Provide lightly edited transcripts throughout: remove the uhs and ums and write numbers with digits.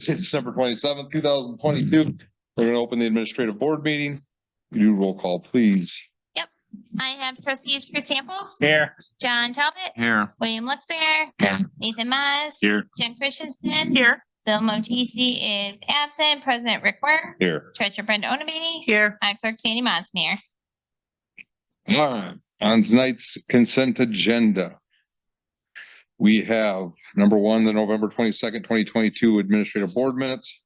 December 27th, 2022. We're going to open the administrative board meeting. You do roll call, please. Yep. I have trustees Chris Samples. Here. John Talbot. Here. William Luxinger. Here. Nathan Maz. Here. Jen Christensen. Here. Bill Motisi is absent. President Rick Ware. Here. Treasurer Brenda Onabini. Here. Clerk Sandy Monsmere. All right. On tonight's consent agenda, we have number one, the November 22nd, 2022 administrative board minutes.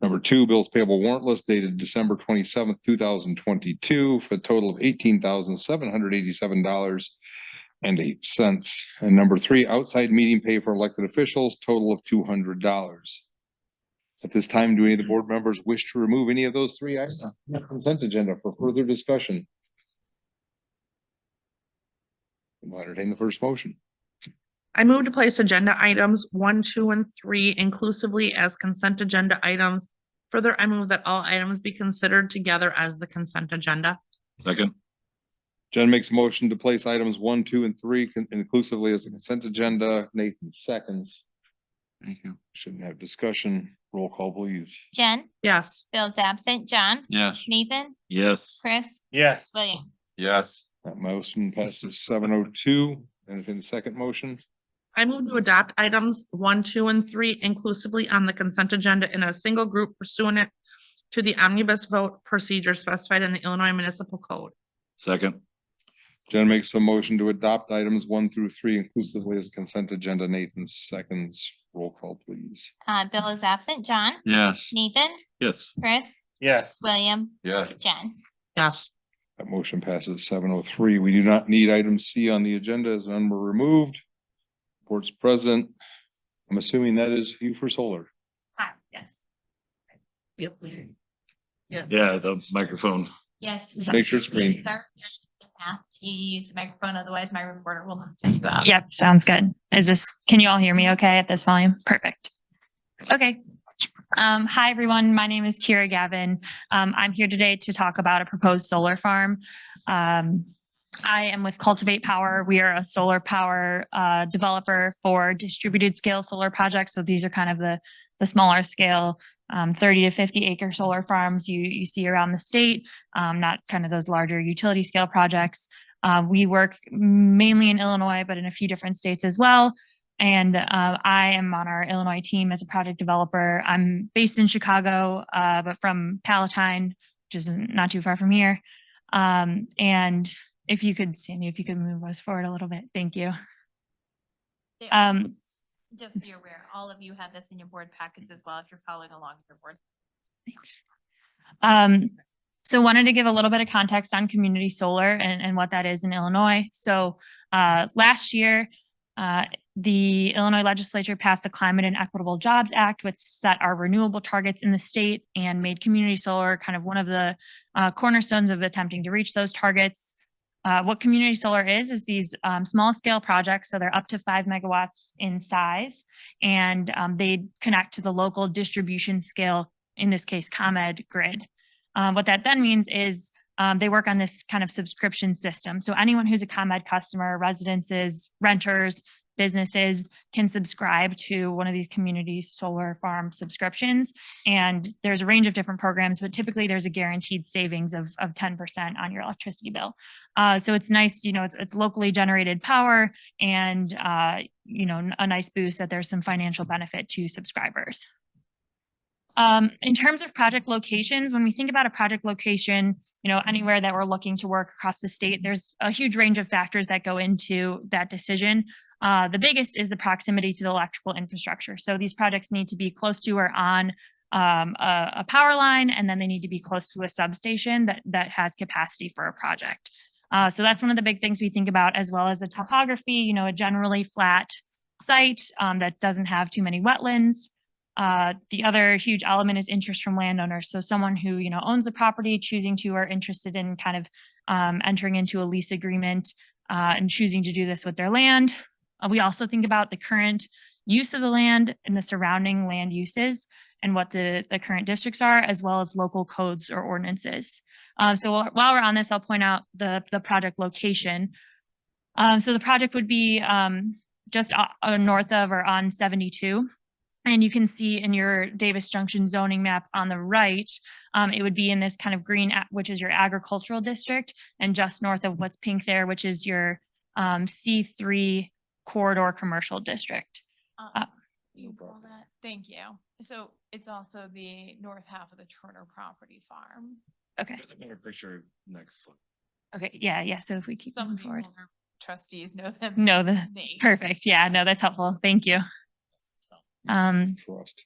Number two, bills payable warrant list dated December 27th, 2022 for a total of $18,787.08. And number three, outside meeting pay for elected officials, total of $200. At this time, do any of the board members wish to remove any of those three items from the consent agenda for further discussion? I'll entertain the first motion. I move to place agenda items 1, 2, and 3 inclusively as consent agenda items. Further, I move that all items be considered together as the consent agenda. Second. Jen makes a motion to place items 1, 2, and 3 inclusively as a consent agenda. Nathan seconds. Thank you. Shouldn't have discussion. Roll call, please. Jen. Yes. Bill's absent. John. Yes. Nathan. Yes. Chris. Yes. William. Yes. That motion passes 702. And in the second motion, I move to adopt items 1, 2, and 3 inclusively on the consent agenda in a single group pursuant to the omnibus vote procedure specified in the Illinois Municipal Code. Second. Jen makes a motion to adopt items 1 through 3 inclusively as consent agenda. Nathan seconds. Roll call, please. Bill is absent. John. Yes. Nathan. Yes. Chris. Yes. William. Yes. Jen. Yes. That motion passes 703. We do not need item C on the agenda as none were removed. Board's president, I'm assuming that is you for solar. Hi. Yes. Yep. Yeah, the microphone. Yes. Make sure it's green. You use the microphone, otherwise my recorder will not take you out. Yep, sounds good. Can you all hear me okay at this volume? Perfect. Okay. Hi, everyone. My name is Kira Gavin. I'm here today to talk about a proposed solar farm. I am with Cultivate Power. We are a solar power developer for distributed scale solar projects. So these are kind of the smaller scale 30 to 50 acre solar farms you see around the state, not kind of those larger utility scale projects. We work mainly in Illinois, but in a few different states as well. And I am on our Illinois team as a project developer. I'm based in Chicago, but from Palatine, which is not too far from here. And if you could, Sandy, if you could move us forward a little bit. Thank you. Just so you're aware, all of you have this in your board packets as well if you're following along with your board. Thanks. So wanted to give a little bit of context on community solar and what that is in Illinois. So last year, the Illinois legislature passed the Climate and Equitable Jobs Act, which set our renewable targets in the state and made community solar kind of one of the cornerstones of attempting to reach those targets. What community solar is these small scale projects. So they're up to 5 megawatts in size, and they connect to the local distribution scale, in this case, ComEd grid. What that then means is they work on this kind of subscription system. So anyone who's a ComEd customer, residences, renters, businesses can subscribe to one of these community solar farm subscriptions. And there's a range of different programs, but typically there's a guaranteed savings of 10% on your electricity bill. So it's nice, it's locally generated power and, a nice boost that there's some financial benefit to subscribers. In terms of project locations, when we think about a project location, anywhere that we're looking to work across the state, there's a huge range of factors that go into that decision. The biggest is the proximity to the electrical infrastructure. So these projects need to be close to or on a power line, and then they need to be close to a substation that has capacity for a project. So that's one of the big things we think about, as well as the topography, a generally flat site that doesn't have too many wetlands. The other huge element is interest from landowners. So someone who, owns the property, choosing to or interested in kind of entering into a lease agreement and choosing to do this with their land. We also think about the current use of the land and the surrounding land uses and what the current districts are, as well as local codes or ordinances. So while we're on this, I'll point out the project location. So the project would be just north of or on 72. And you can see in your Davis Junction zoning map on the right, it would be in this kind of green, which is your agricultural district, and just north of what's pink there, which is your C3 corridor commercial district. You call that? Thank you. So it's also the north half of the Turner property farm. Okay. There's a better picture next. Okay. Yeah. So if we keep Some moving of the forward. older trustees know them. No, the name. perfect. Yeah, no, that's helpful. Thank you. Trust.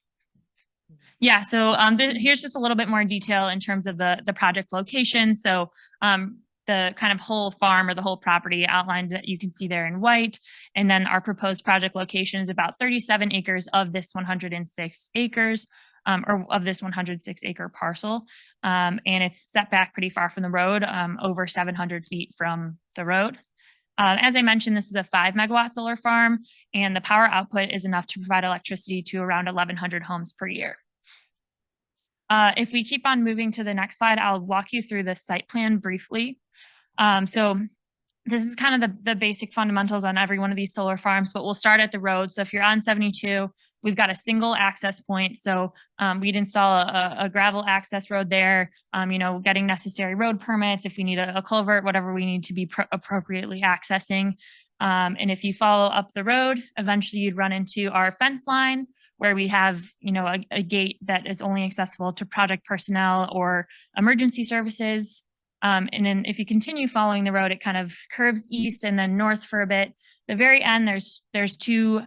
Yeah, so here's just a little bit more detail in terms of the project location. So the kind of whole farm or the whole property outlined that you can see there in white. And then our proposed project location is about 37 acres of this 106 acres. Or of this 106 acre parcel. And it's set back pretty far from the road, over 700 feet from the road. As I mentioned, this is a 5 megawatt solar farm, and the power output is enough to provide electricity to around 1,100 homes per year. If we keep on moving to the next slide, I'll walk you through the site plan briefly. So this is kind of the basic fundamentals on every one of these solar farms, but we'll start at the road. So if you're on 72, we've got a single access point. So we'd install a gravel access road there, getting necessary road permits if we need a culvert, whatever we need to be appropriately accessing. And if you follow up the road, eventually you'd run into our fence line where we have, a gate that is only accessible to project personnel or emergency services. And then if you continue following the road, it kind of curves east and then north for a bit. The very end, there's 2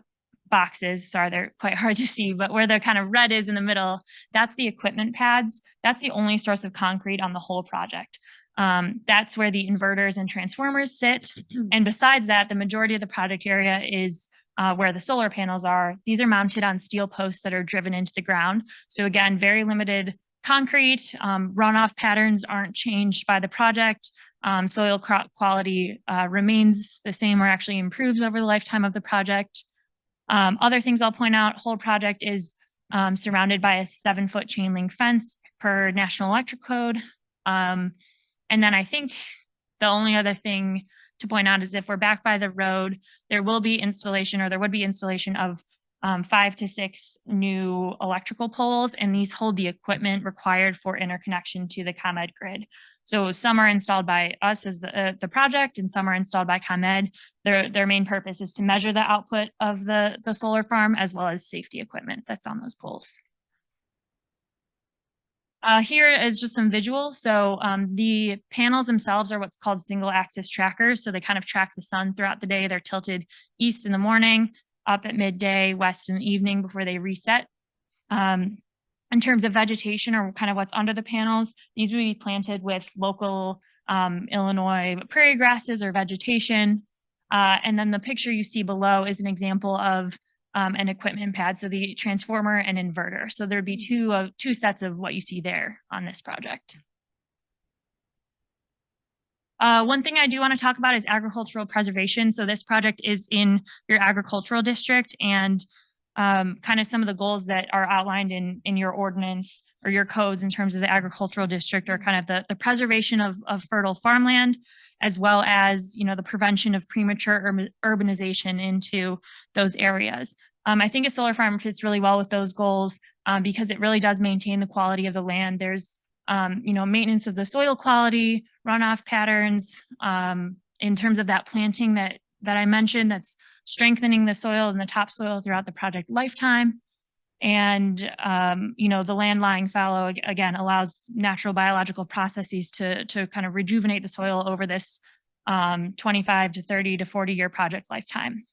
boxes. Sorry, they're quite hard to see, but where the kind of red is in the middle, that's the equipment pads. That's the only source of concrete on the whole project. That's where the inverters and transformers sit. And besides that, the majority of the project area is where the solar panels are. These are mounted on steel posts that are driven into the ground. So again, very limited concrete, runoff patterns aren't changed by the project. Soil quality remains the same or actually improves over the lifetime of the project. Other things I'll point out, whole project is surrounded by a 7-foot chain link fence per National Electric Code. And then I think the only other thing to point out is if we're back by the road, there would be installation of 5 to 6 new electrical poles, and these hold the equipment required for interconnection to the ComEd grid. So some are installed by us as the project, and some are installed by ComEd. Their main purpose is to measure the output of the solar farm as well as safety equipment that's on those poles. Here is just some visuals. So the panels themselves are what's called single axis trackers. So they kind of track the sun throughout the day. They're tilted east in the morning, up at midday, west in the evening before they reset. In terms of vegetation or kind of what's under the panels, these would be planted with local Illinois prairie grasses or vegetation. And then the picture you see below is an example of an equipment pad, so the transformer and inverter. So there'd be two sets of what you see there on this project. One thing I do want to talk about is agricultural preservation. So this project is in your agricultural district, and kind of some of the goals that are outlined in your ordinance or your codes in terms of the agricultural district are kind of the preservation of fertile farmland, as well as, the prevention of premature urbanization into those areas. I think a solar farm fits really well with those goals because it really does maintain the quality of the land. There's maintenance of the soil quality, runoff patterns, in terms of that planting that I mentioned, that's strengthening the soil and the topsoil throughout the project lifetime. And, the land lying fallow, again, allows natural biological processes to kind of rejuvenate the soil over this 25 to 30 to 40 year project lifetime.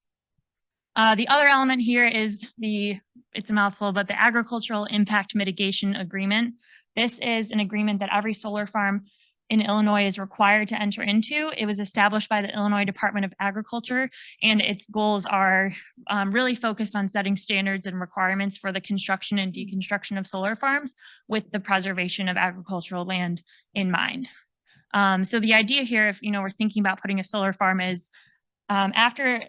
The other element here is it's a mouthful, but the Agricultural Impact Mitigation Agreement. This is an agreement that every solar farm in Illinois is required to enter into. It was established by the Illinois Department of Agriculture, and its goals are really focused on setting standards and requirements for the construction and deconstruction of solar farms with the preservation of agricultural land in mind. So the idea here, if we're thinking about putting a solar farm, is after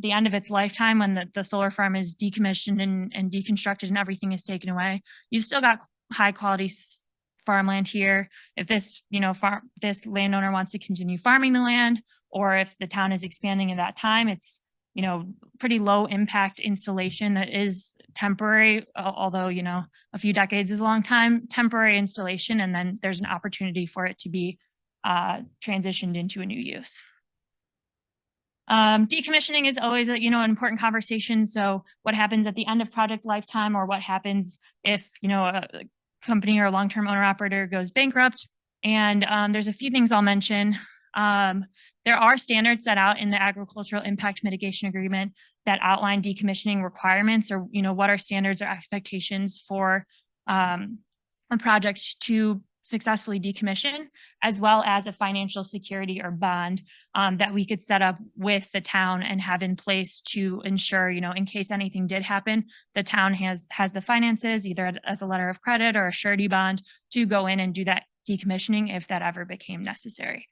the end of its lifetime, when the solar farm is decommissioned and deconstructed and everything is taken away, you still got high quality farmland here. If this, this landowner wants to continue farming the land, or if the town is expanding at that time, it's, you know, pretty low impact installation that is temporary, although, you know, a few decades is a long time, temporary installation, and then there's an opportunity for it to be transitioned into a new use. Decommissioning is always a, you know, an important conversation. So what happens at the end of project lifetime, or what happens if, you know, a company or a long-term owner operator goes bankrupt? And there's a few things I'll mention. There are standards set out in the Agricultural Impact Mitigation Agreement that outline decommissioning requirements, or, you know, what are standards or expectations for a project to successfully decommission, as well as a financial security or bond that we could set up with the town and have in place to ensure, you know, in case anything did happen, the town has the finances, either as a letter of credit or a surety bond, to go in and do that decommissioning if that ever became necessary.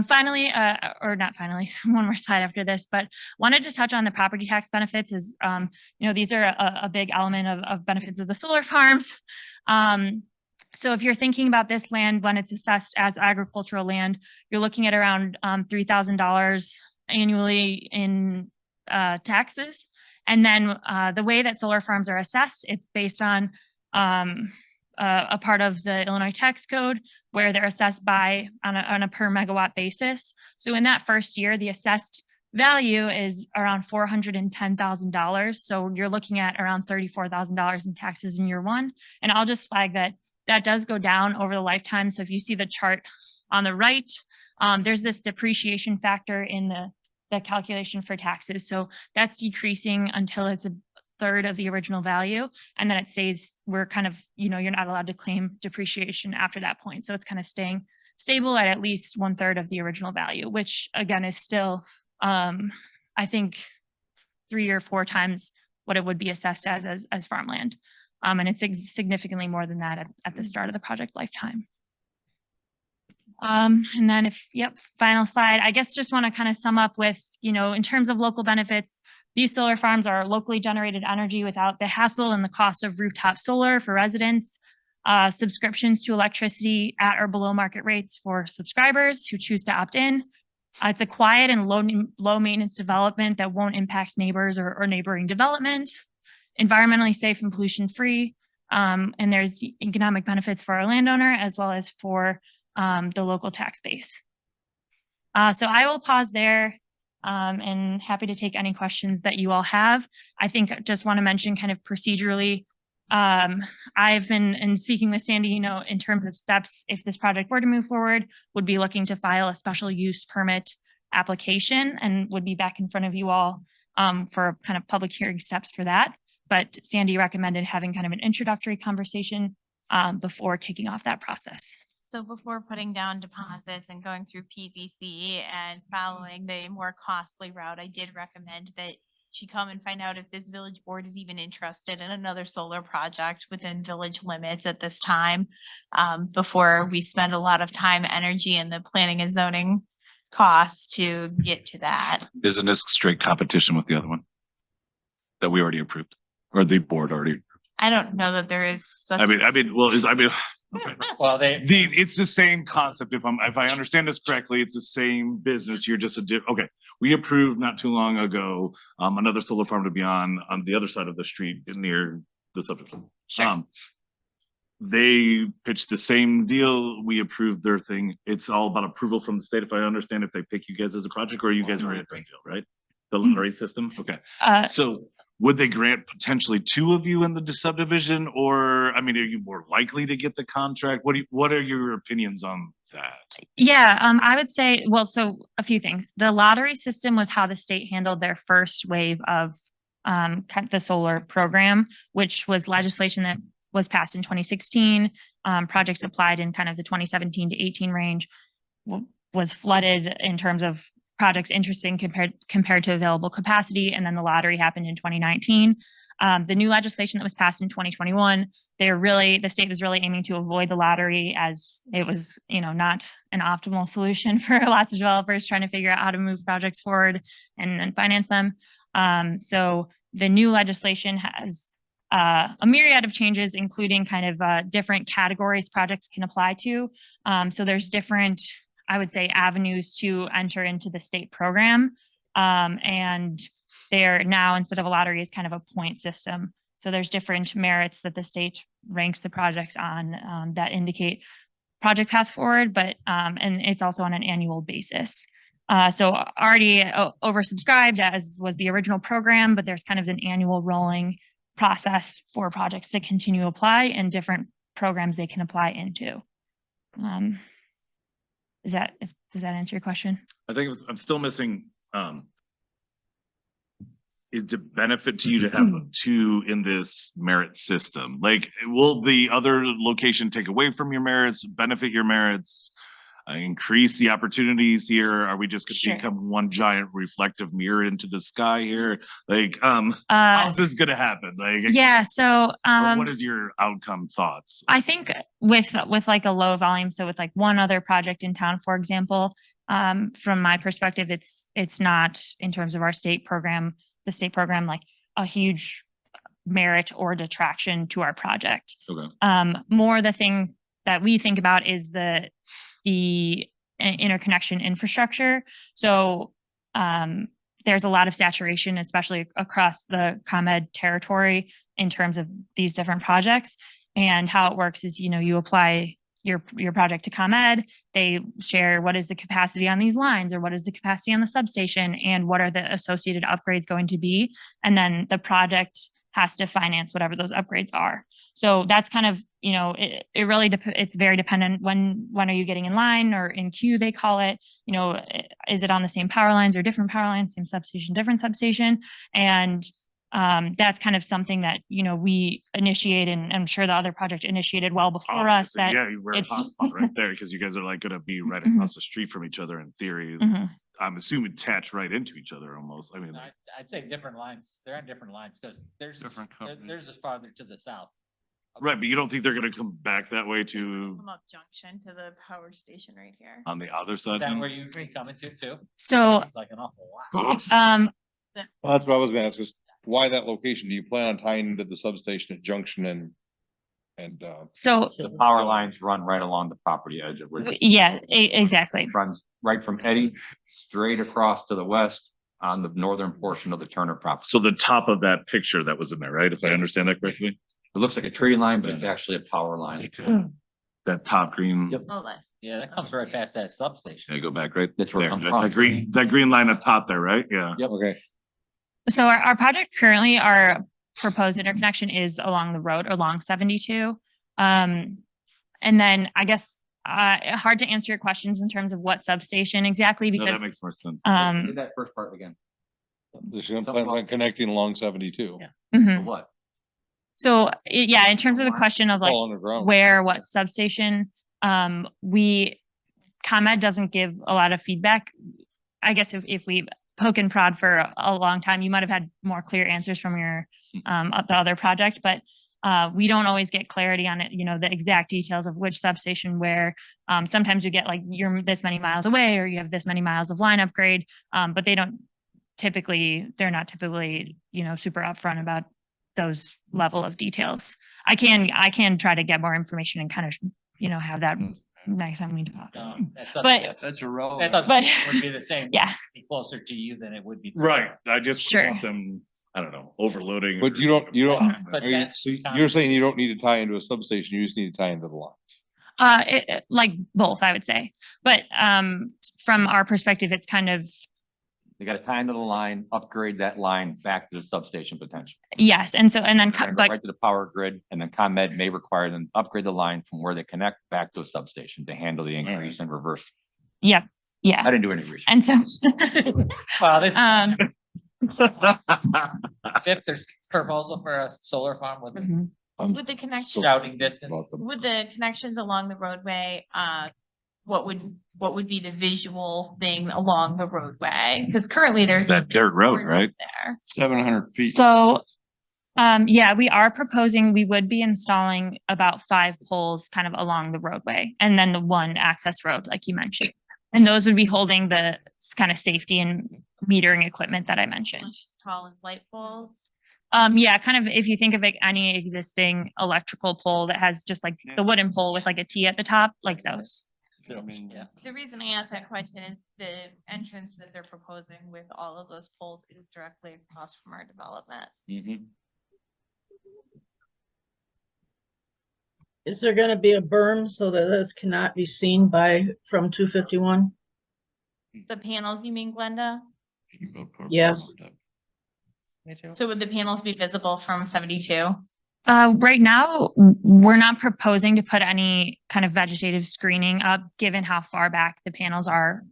Finally, or not finally, one more slide after this, but wanted to touch on the property tax benefits. Is you know, these are a big element of benefits of the solar farms. So if you're thinking about this land when it's assessed as agricultural land, you're looking at around $3,000 annually in taxes. And then the way that solar farms are assessed, it's based on a part of the Illinois tax code where they're assessed on a per megawatt basis. So in that first year, the assessed value is around $410,000. So you're looking at around $34,000 in taxes in year one. And I'll just flag that that does go down over the lifetime. So if you see the chart on the right, there's this depreciation factor in the calculation for taxes. So that's decreasing until it's a third of the original value. And then it stays, we're kind of, you know, you're not allowed to claim depreciation after that point. So it's kind of staying stable at least 1/3 of the original value, which again is still, I think 3 or 4 times what it would be assessed as farmland. And it's significantly more than that at the start of the project lifetime. And then final slide, I guess just want to kind of sum up with, you know, in terms of local benefits, these solar farms are locally generated energy without the hassle and the cost of rooftop solar for residents, subscriptions to electricity at or below market rates for subscribers who choose to opt in. It's a quiet and low maintenance development that won't impact neighbors or neighboring development, environmentally safe and pollution free. And there's economic benefits for our landowner as well as for the local tax base. So I will pause there and happy to take any questions that you all have. I think I just want to mention kind of procedurally, I've been speaking with Sandy, you know, in terms of steps, if this project were to move forward, would be looking to file a special use permit application and would be back in front of you all for kind of public hearing steps for that. But Sandy recommended having kind of an introductory conversation before kicking off that process. So before putting down deposits and going through PZC and following the more costly route, I did recommend that she come and find out if this village board is even interested in another solar project within village limits at this time, before we spend a lot of time, energy, and the planning and zoning costs to get to that. Isn't this straight competition with the other one that we already approved, or the board already? I don't know that there is such. Okay. Well, It's the same concept. If I understand this correctly, it's the same business. You're just okay. We approved not too long ago, another solar farm to be on the other side of the street near the subdivision. Sure. They pitched the same deal. We approved their thing. It's all about approval from the state. If I understand, if they pick you guys as a project, or you guys are in a deal, right? The lottery system. Okay. So would they grant potentially 2 of you in the subdivision, or, I mean, are you more likely to get the contract? What are your opinions on that? Yeah, I would say, well, so a few things. The lottery system was how the state handled their first wave of kind of the solar program, which was legislation that was passed in 2016. Projects applied in kind of the 2017 to 18 range was flooded in terms of projects interesting compared to available capacity. And then the lottery happened in 2019. The new legislation that was passed in 2021, the state was really aiming to avoid the lottery, as it was, you know, not an optimal solution for lots of developers trying to figure out how to move projects forward and finance them. So the new legislation has a myriad of changes, including kind of different categories projects can apply to. So there's different I would say, avenues to enter into the state program. And they're now, instead of a lottery, is kind of a point system. So there's different merits that the state ranks the projects on, that indicate project path forward, but, and it's also on an annual basis. So already oversubscribed, as was the original program, but there's kind of an annual rolling process for projects to continue to apply and different programs they can apply into. Does that answer your question? I think I'm still missing, is the benefit to you to have two in this merit system? Like, will the other location take away from your merits, benefit your merits, increase the opportunities here? Are we just Sure. gonna become one giant reflective mirror into the sky here? Like, how's this gonna happen? Like, Yeah, so, or what is your outcome thoughts? I think with like a low volume, so with like one other project in town, for example, from my perspective, it's not, in terms of our state program, the state program, like a huge merit or detraction to our project. Okay. More the thing that we think about is the interconnection infrastructure. So, there's a lot of saturation, especially across the ComEd territory, in terms of these different projects. And how it works is, you apply your project to ComEd, they share what is the capacity on these lines, or what is the capacity on the substation, and what are the associated upgrades going to be. And then the project has to finance whatever those upgrades are. So that's kind of, it really, it's very dependent. When are you getting in line or in queue, they call it, is it on the same power lines or different power lines, same substation, different substation? And that's kind of something that, we initiate, and I'm sure the other project initiated well before us. That Yeah, we're a it's- hotspot right there, because you guys are like gonna be right Mhm. across the street from each other in theory. Mhm. I'm assuming attach right into each other almost. I mean, I'd say different lines. They're on different lines because Different companies. there's just farther to the south. right, but you don't think they're gonna come back that way to Come up junction to the power station right here. on the other Is side? that then? where you usually come into too? So, Seems like an awful lot. Well, that's what I was gonna ask, is why that location? Do you plan on tying into the substation at Junction and, so, The power lines run right along the property edge of where yeah, exactly. runs right from Eddy straight across to the west on the northern portion of the Turner property. So the top of that picture that was in there, right? If I understand that correctly? It looks like a tree line, but it's actually a power line. That top green. Yep. Oh, that- Yeah, that comes right past that substation. Yeah, go back right That's where it there. comes from. That green line up top there, right? Yeah. Yep. okay, So our project currently, our proposed interconnection is along the road, along 72. And then I guess, hard to answer your questions in terms of what substation exactly, No, because, that makes more sense. Did that first part again. this plans on connecting along 72. Yeah. mhm. For what? So, yeah, in terms of the question of like All underground. where, what substation, ComEd doesn't give a lot of feedback. I guess if we poke and prod for a long time, you might have had more clear answers from your, the other project, but we don't always get clarity on it, the exact details of which substation where. Sometimes you get like, you're this many miles away, or you have this many miles of line upgrade, but they're not typically, super upfront about those level of details. I can try to get more information and kind of, have that next time we talk. But- That's But- would be the same. Yeah. Be closer to you than it would be. Right. I just Sure. want them, I don't know, overloading. But you don't, But I mean, that- so you're saying you don't need to tie into a substation, you just need to tie into the lines. Like both, I would say. But from our perspective, it's kind of, They got to tie into the line, upgrade that line back to the substation potential. yes. And so, and then, They're gonna go but right to the power grid, and then ComEd may require them to upgrade the line from where they connect back to a substation to handle the increase and reverse. yep, yeah. I didn't do any research. And so, Well, this um, if there's proposal for a solar farm with mhm. With the connection, shouting distance. About the- with the connections along the roadway, what would be the visual thing along the roadway? Because currently there's. That dirt road, board right? There. 700 feet. So, yeah, we are proposing, we would be installing about 5 poles kind of along the roadway, and then the one access road, like you mentioned. And those would be holding the kind of safety and metering equipment that I mentioned. As tall as light poles. Yeah, kind of, if you think of like any existing electrical pole that has just like the wooden pole with like a T at the top, like those. Yeah. The reason I asked that question is the entrance that they're proposing with all of those poles is directly across from our development. Mhm. Is there gonna be a berm so that this cannot be seen from 251? The panels, you mean, Glenda? Yes. So would the panels be visible from 72? Right now, we're not proposing to put any kind of vegetative screening up, given how far back the panels are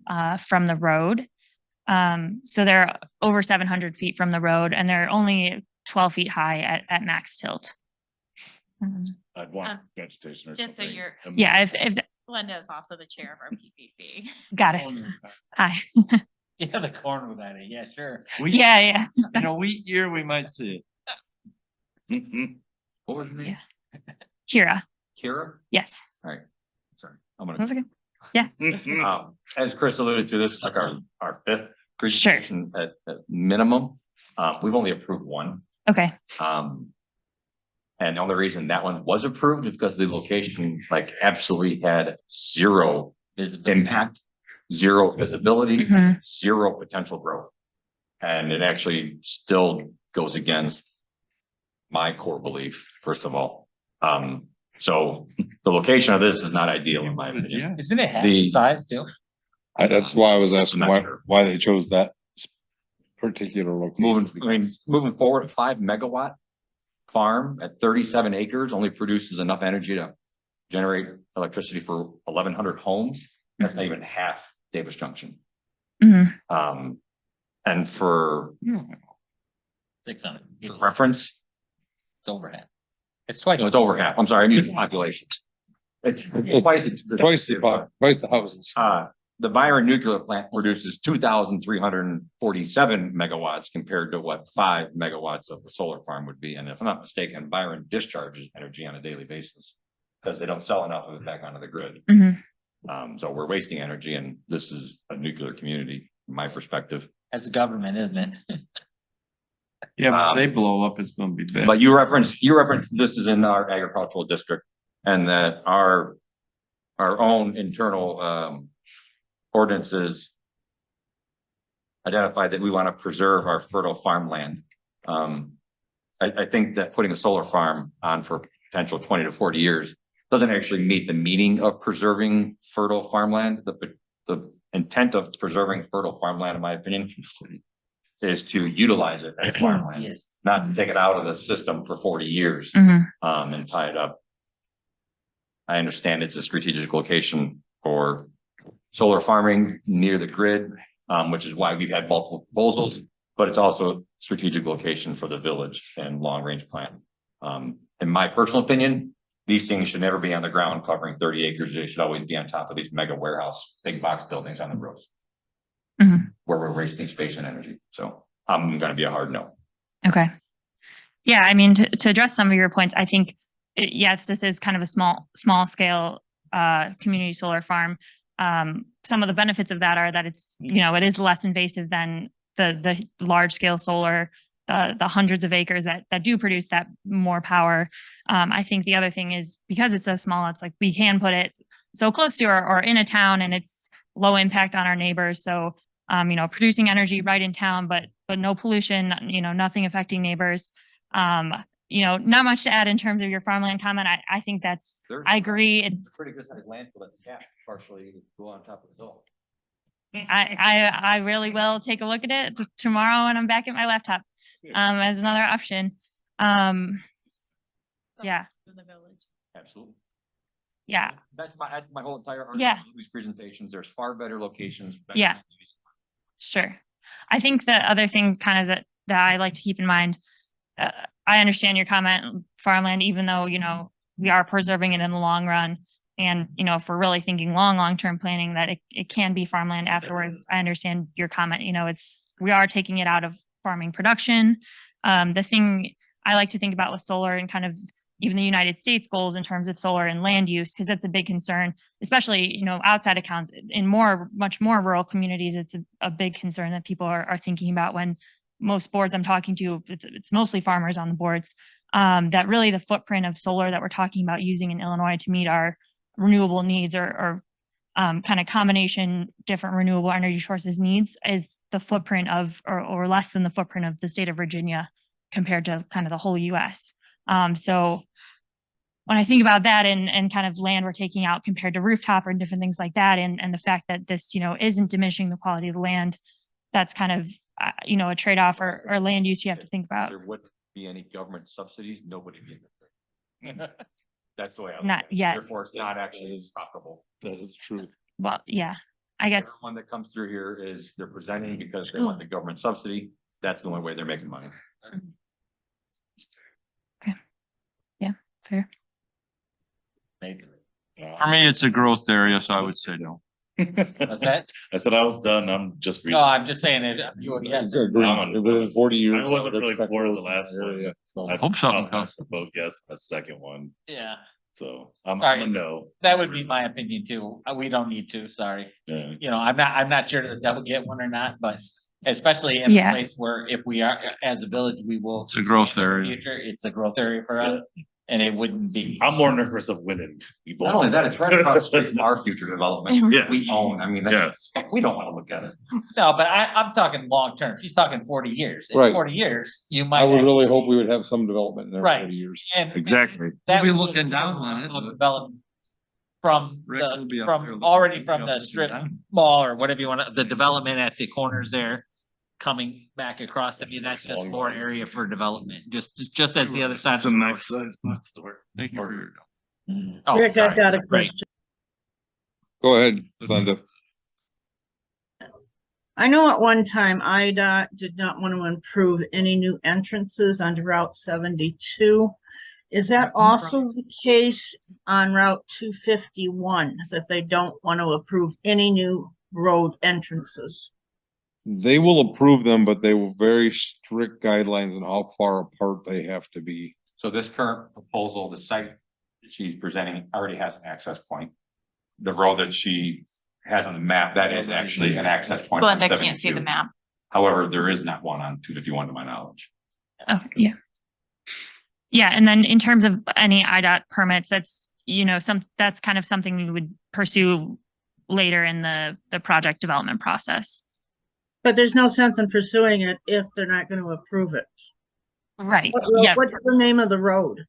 from the road. So they're over 700 feet from the road, and they're only 12 feet high at max tilt. I'd want Um, vegetation or just so something. you're- Yeah, if Glenda is also the chair of our PCC. got it. Hi. Yeah, the corn with that, yeah, sure. Yeah, yeah. In a wheat year, we might see it. Mhm. What was your name? Kira. Kira? Yes. All right. Sorry. I'm That's gonna, okay. Mhm. as Chris alluded to, this is like our fifth presentation at minimum. We've only approved one. Okay. And the only reason that one was approved is because the location like absolutely had zero impact, zero visibility, Mhm. zero potential growth. And it actually still goes against my core belief, first of all. So the location of this is not ideal in my opinion. Isn't it half the The- size too? That's why I was asking I'm not why sure. they chose that particular location. Moving forward, a 5 megawatt farm at 37 acres only produces enough energy to generate electricity for 1,100 homes. That's not even half Davis Junction. Mhm. And for 600. reference, It's over half. It's twice. so it's over half. I'm sorry, I mean population. It's Twice the houses. The Byron nuclear plant produces 2,347 megawatts compared to what 5 megawatts of the solar farm would be. And if I'm not mistaken, Byron discharges energy on a daily basis because they don't sell enough of it back onto the grid. Mhm. So we're wasting energy, and this is a nuclear community, from my perspective. As a government, isn't it? Yeah, but if they blow up, it's gonna be bad. But you referenced this is in our agricultural district, and that our own internal ordinances identify that we want to preserve our fertile farmland. I think that putting a solar farm on for potential 20 to 40 years doesn't actually meet the meaning of preserving fertile farmland. The intent of preserving fertile farmland, in my opinion, is to utilize it as farmland, Yes. not to take it out of the system for 40 years, Mhm. and tie it up. I understand it's a strategic location for solar farming near the grid, which is why we've had multiple proposals, but it's also a strategic location for the village and long-range plan. In my personal opinion, these things should never be on the ground covering 30 acres. They should always be on top of these mega warehouse, big box buildings on the roofs. Mhm. Where we're wasting space and energy. So I'm gonna be a hard no. Okay. Yeah, I mean, to address some of your points, I think, yes, this is kind of a small scale community solar farm. Some of the benefits of that are that it's, it is less invasive than the large scale solar, the hundreds of acres that do produce that more power. I think the other thing is because it's so small, it's like we can put it so close to or in a town, and it's low impact on our neighbors. So, producing energy right in town, but no pollution, nothing affecting neighbors. Not much to add in terms of your farmland comment. I think I agree. It's Pretty good sized landfill that's partially go on top of the hill. I really will take a look at it tomorrow when I'm back at my laptop, as another option. Yeah. In the village. Absolutely. Yeah. That's my whole entire Yeah. argument. These presentations, there's far better locations. better Yeah. uses. Sure. I think the other thing kind of that I like to keep in mind, I understand your comment, farmland, even though, we are preserving it in the long run. And, if we're really thinking long-term planning, that it can be farmland afterwards. I understand your comment, we are taking it out of farming production. The thing I like to think about with solar and kind of even the United States goals in terms of solar and land use, because that's a big concern, especially, outside of towns. In much more rural communities, it's a big concern that people are thinking about. When most boards I'm talking to, it's mostly farmers on the boards, that really the footprint of solar that we're talking about using in Illinois to meet our renewable needs or kind of combination different renewable energy sources needs is the footprint of, or less than the footprint of the state of Virginia compared to kind of the whole US. So when I think about that and kind of land we're taking out compared to rooftop or different things like that, and the fact that this, isn't diminishing the quality of the land, that's kind of, a trade-off or land use you have to think about. There wouldn't be any government subsidies, nobody would. That's the way I. look Not at it. yet. Therefore, it's not actually profitable. That is the truth. Well, yeah, I guess, One that comes through here is they're presenting because they want the government subsidy. That's the only way they're making money. fair. Maybe. For me, it's a growth area, so I would say no. What's that? I said I was done. I'm just. No, I'm just saying it, yes. Within 40 years. I wasn't they're really expecting for the growth in last the area, so. I Hope something I'll comes. ask for both yes, a second one. Yeah, So I'm All a right. no. that would be my opinion too. We don't need to, sorry. Yeah. I'm not sure that they'll get one or not, but especially in a Yeah. place where if we are, as a village, we will. It's a growth in the area. Future, it's a growth area for us, and it wouldn't be. I'm more nervous of winning. people. Not only that, it's right across the street from our future development. Yeah. We own, I mean, that's, we don't want to look at it. No, but I'm talking long term. She's talking 40 years. In Right. 40 years, you might. I would really actually- hope we would have some development in there Right. for 40 years. and- Exactly. That We'll be would looking down on it, but- Development from Rick will be the, up there from looking- already from up the and strip down. mall or whatever you want, the development at the corners there. Coming back across, I mean, that's just more area for development, just as the other side. That's a nice size box store. Thank you for your. Oh, Rick, I've sorry. got a Right. question. Go ahead, Linda. I know at one time IDOT did not want to improve any new entrances onto Route 72. Is that also the case on Route 251, that they don't want to approve any new road entrances? They will approve them, but they will very strict guidelines on how far apart they have to be. So this current proposal, the site that she's presenting already has an access point. The road that she has on the map, that is actually an access point. on Glenda can't see the 72. map. However, there is not one on 251 to my knowledge. Oh, yeah. Yeah, and then in terms of any IDOT permits, that's, that's kind of something we would pursue later in the project development process. But there's no sense in pursuing it if they're not going to approve it. Right, What- yeah, What's the name of the road?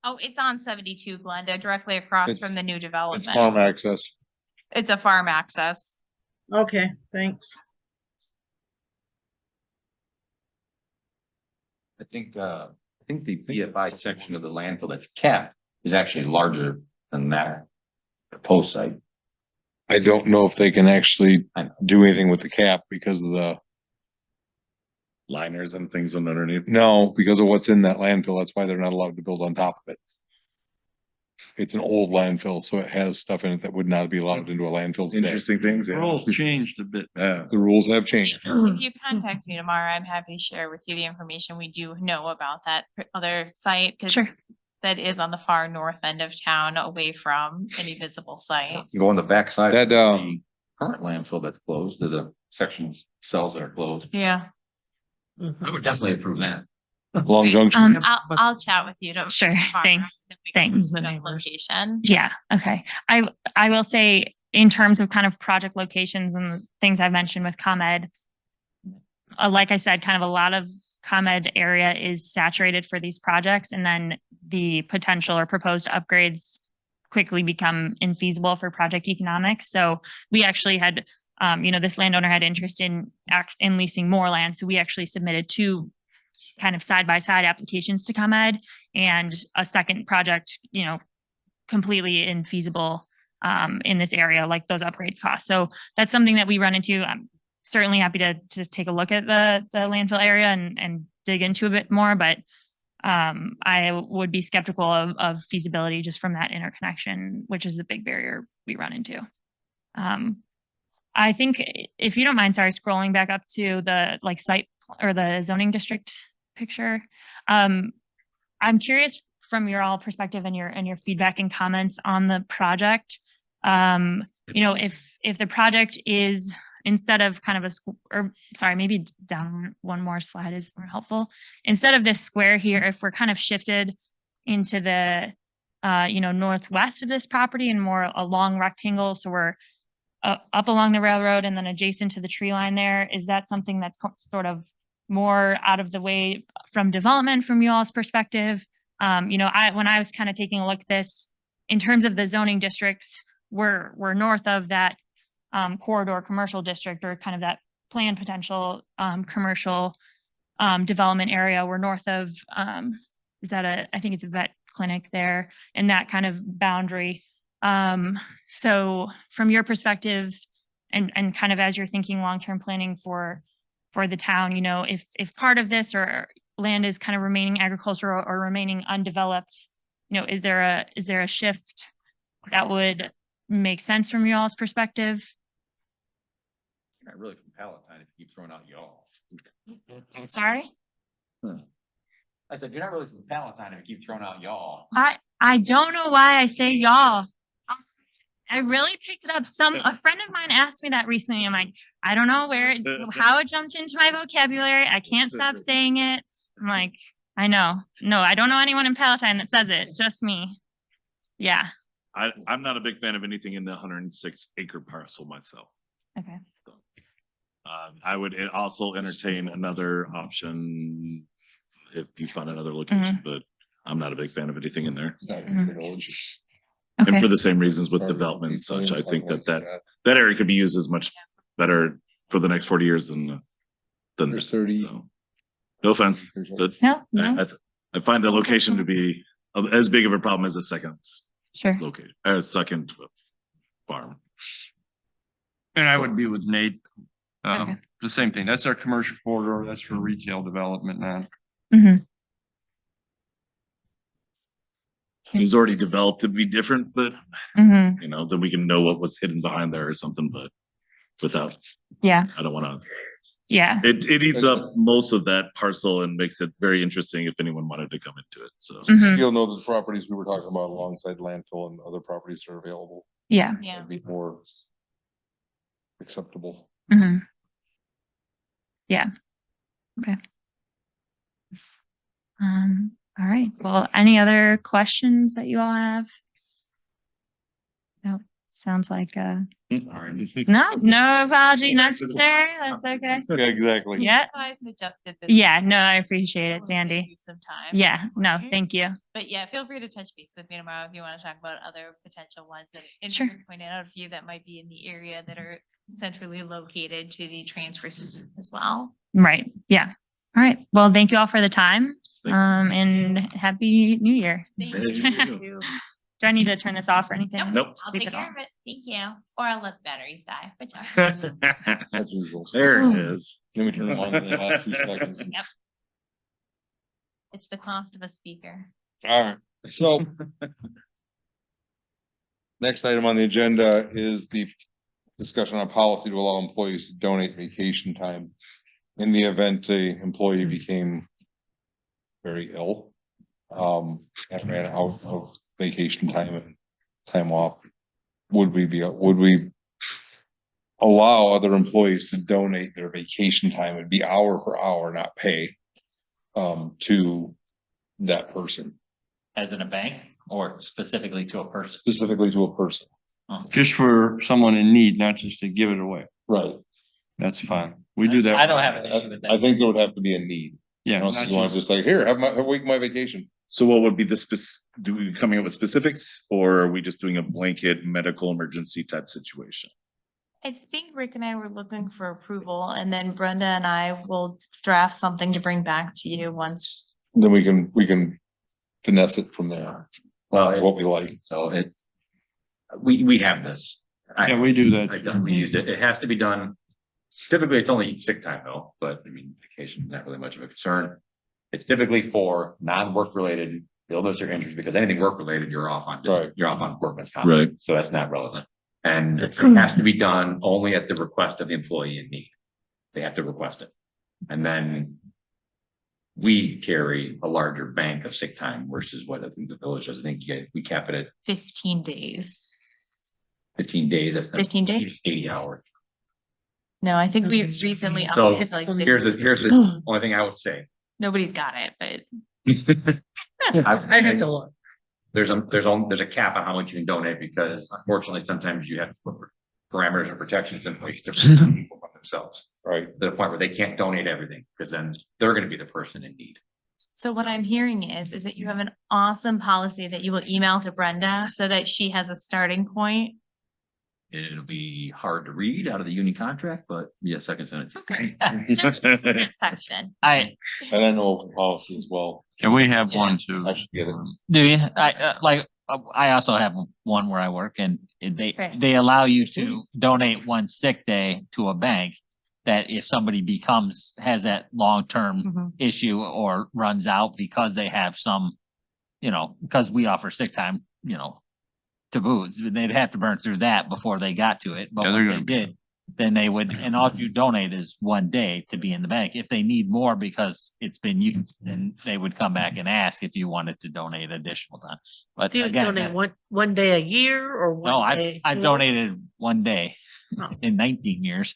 Oh, it's on 72 Glenda, directly across It's- from the new It's development. farm access. It's a farm access. Okay, thanks. I think the BFI section of the landfill that's capped is actually larger than that. Proposed site. I don't know if they can actually I know. do anything with the cap because of Liners and things underneath. because of what's in that landfill. That's why they're not allowed to build on top of it. It's an old landfill, so it has stuff in it that would not be allowed into a landfill today. Interesting things. Yeah. Rules changed a bit. Yeah. The rules have changed. If you contact me tomorrow, I'm happy to share with you the information we do know about that other site. 'Cause sure. that is on the far north end of town, away from any visible sites. You go on the backside. That, of the current landfill that's closed, to the sections, cells that are closed. Yeah, I would definitely approve that. Long Junction. I'll chat with you. Sure, thanks, thanks. Discuss location. Yeah, okay. I will say, in terms of kind of project locations and things I've mentioned with ComEd, like I said, kind of a lot of ComEd area is saturated for these projects, and then the potential or proposed upgrades quickly become infeasible for project economics. So we actually had, this landowner had interest in leasing more land, so we actually submitted two kind of side-by-side applications to ComEd, and a second project, completely infeasible in this area, like those upgrades cost. So that's something that we run into. I'm certainly happy to take a look at the landfill area and dig into a bit more, but I would be skeptical of feasibility just from that interconnection, which is the big barrier we run into. I think, if you don't mind, sorry, scrolling back up to the site or the zoning district picture. I'm curious from your all perspective and your feedback and comments on the project. If the project is, instead of kind of maybe down one more slide is more helpful. Instead of this square here, if we're kind of shifted into the northwest of this property and more a long rectangle. So we're up along the railroad and then adjacent to the tree line there. Is that something that's sort of more out of the way from development from you all's perspective? When I was kind of taking a look at this, in terms of the zoning districts, we're north of that corridor commercial district, or kind of that planned potential commercial development area. We're north of I think it's a vet clinic there in that kind of boundary. So from your perspective and kind of as you're thinking long-term planning for the town, if part of this or land is kind of remaining agricultural or remaining undeveloped, is there a shift that would make sense from you all's perspective? You're not really from Palatine if you keep throwing out y'all. Sorry? I said, you're not really from Palatine if you keep throwing out y'all. I don't know why I say y'all. I really picked it up. A friend of mine asked me that recently. I'm like, I don't know how it jumped into my vocabulary. I can't stop saying it. I'm like, I know. No, I don't know anyone in Palatine that says it. Just me. Yeah. I'm not a big fan of anything in the 106 acre parcel myself. Okay. I would also entertain another option if you find another location, but I'm not a big fan of anything in there. It's not Mhm. the villages. And Okay. for the same reasons with development and such, I think that area could be used as much better for the next 40 years than There's 30. so. No offense, but No, no, I find the location to be as big of a problem as a second sure. location, or a second farm. And I would be with Nate. Okay. The same thing. That's our commercial corridor. That's for retail development now. Mhm. It was already developed to be different, but Mhm. then we can know what was hidden behind there or something, but without, Yeah. I don't wanna. Yeah. It eats up most of that parcel and makes it very interesting if anyone wanted to come into it, so. Mhm. You'll know the properties we were talking about alongside landfill and other properties that are available. Yeah. Yeah. That'd be more acceptable. Mhm. Yeah. Okay. All right. Well, any other questions that you all have? No, sounds like, no apology necessary. That's okay. Yeah, exactly. Yeah. I suggested this. Yeah, no, I appreciate it, Will save Sandy. you some time. Yeah, no, Right? thank you. But yeah, feel free to touch base with me tomorrow if you want to talk about other potential ones that, and Sure. you pointed out a few that might be in the area that are centrally located to the transfer station as well. Right, yeah. All right. Well, thank you all for the time. Thank you. And happy New Year. Thanks. Do I need to turn this off or anything? Nope. I'll Leave take it care on. of it. Thank you. Or I'll let the batteries die, whichever. As usual. There it is. Let me turn them on in the last 2 seconds. Yep. It's the cost of a speaker. All right, so. Next item on the agenda is the discussion on policy to allow employees to donate vacation time. In the event a employee became very ill. And ran out of vacation time and time off. Would we allow other employees to donate their vacation time? It'd be hour for hour, not pay. To that person, As in a bank or specifically to a person? specifically to a person. Just for someone in need, not just to give it away. Right. That's fine. We do that. I don't have an issue with that. I think there would have to be a need. Yeah. Unless not you want to just- just like, here, have a week of my vacation. So what would be do we coming up with specifics, or are we just doing a blanket medical emergency type situation? I think Rick and I were looking for approval, and then Brenda and I will draft something to bring back to you once. Then we can finesse it from there, Well, what we like. so we have this. Yeah, we do I've that. done, we used it. It has to be done. Typically, it's only sick time though, but I mean, vacation, is not really much of a concern. It's typically for non-work related illness or injuries, because anything work related, you're off on, Right. you're off on workman's comp. Right. So that's not relevant. And it has to be done only at the request of the employee in need. They have to request it. And then we carry a larger bank of sick time versus what I think the village does. I think we cap it at 15 days. 15 days. That's 15 days? 80 hours. No, I think we recently So updated like here's 50. here's the only thing I would say. Nobody's got it, but I have to look. there's a cap on how much you can donate because unfortunately, sometimes you have to put parameters and protections in place to protect people from themselves. Right. To the point where they can't donate everything because then they're gonna be the person in need. So what I'm hearing is that you have an awesome policy that you will email to Brenda so that she has a starting point. It'll be hard to read out of the union contract, but yes, I can send it to you. Okay. Just that section. I, And I know open policy as well. And we have one too. I should get it. do you, I also have one where I work and Okay. they allow you to donate one sick day to a bank. That if somebody has that long-term Mhm. issue or runs out because they have some, because we offer sick time, to boot, they'd have to burn through that before they got to it. But Yeah, what they're they gonna- did, then they would, and all you donate is one day to be in the bank. If they need more because it's been used, then they would come back and ask if you wanted to donate additional time. But Do you again, donate one day a year or one no, day? I've donated one day Oh. in 19 years.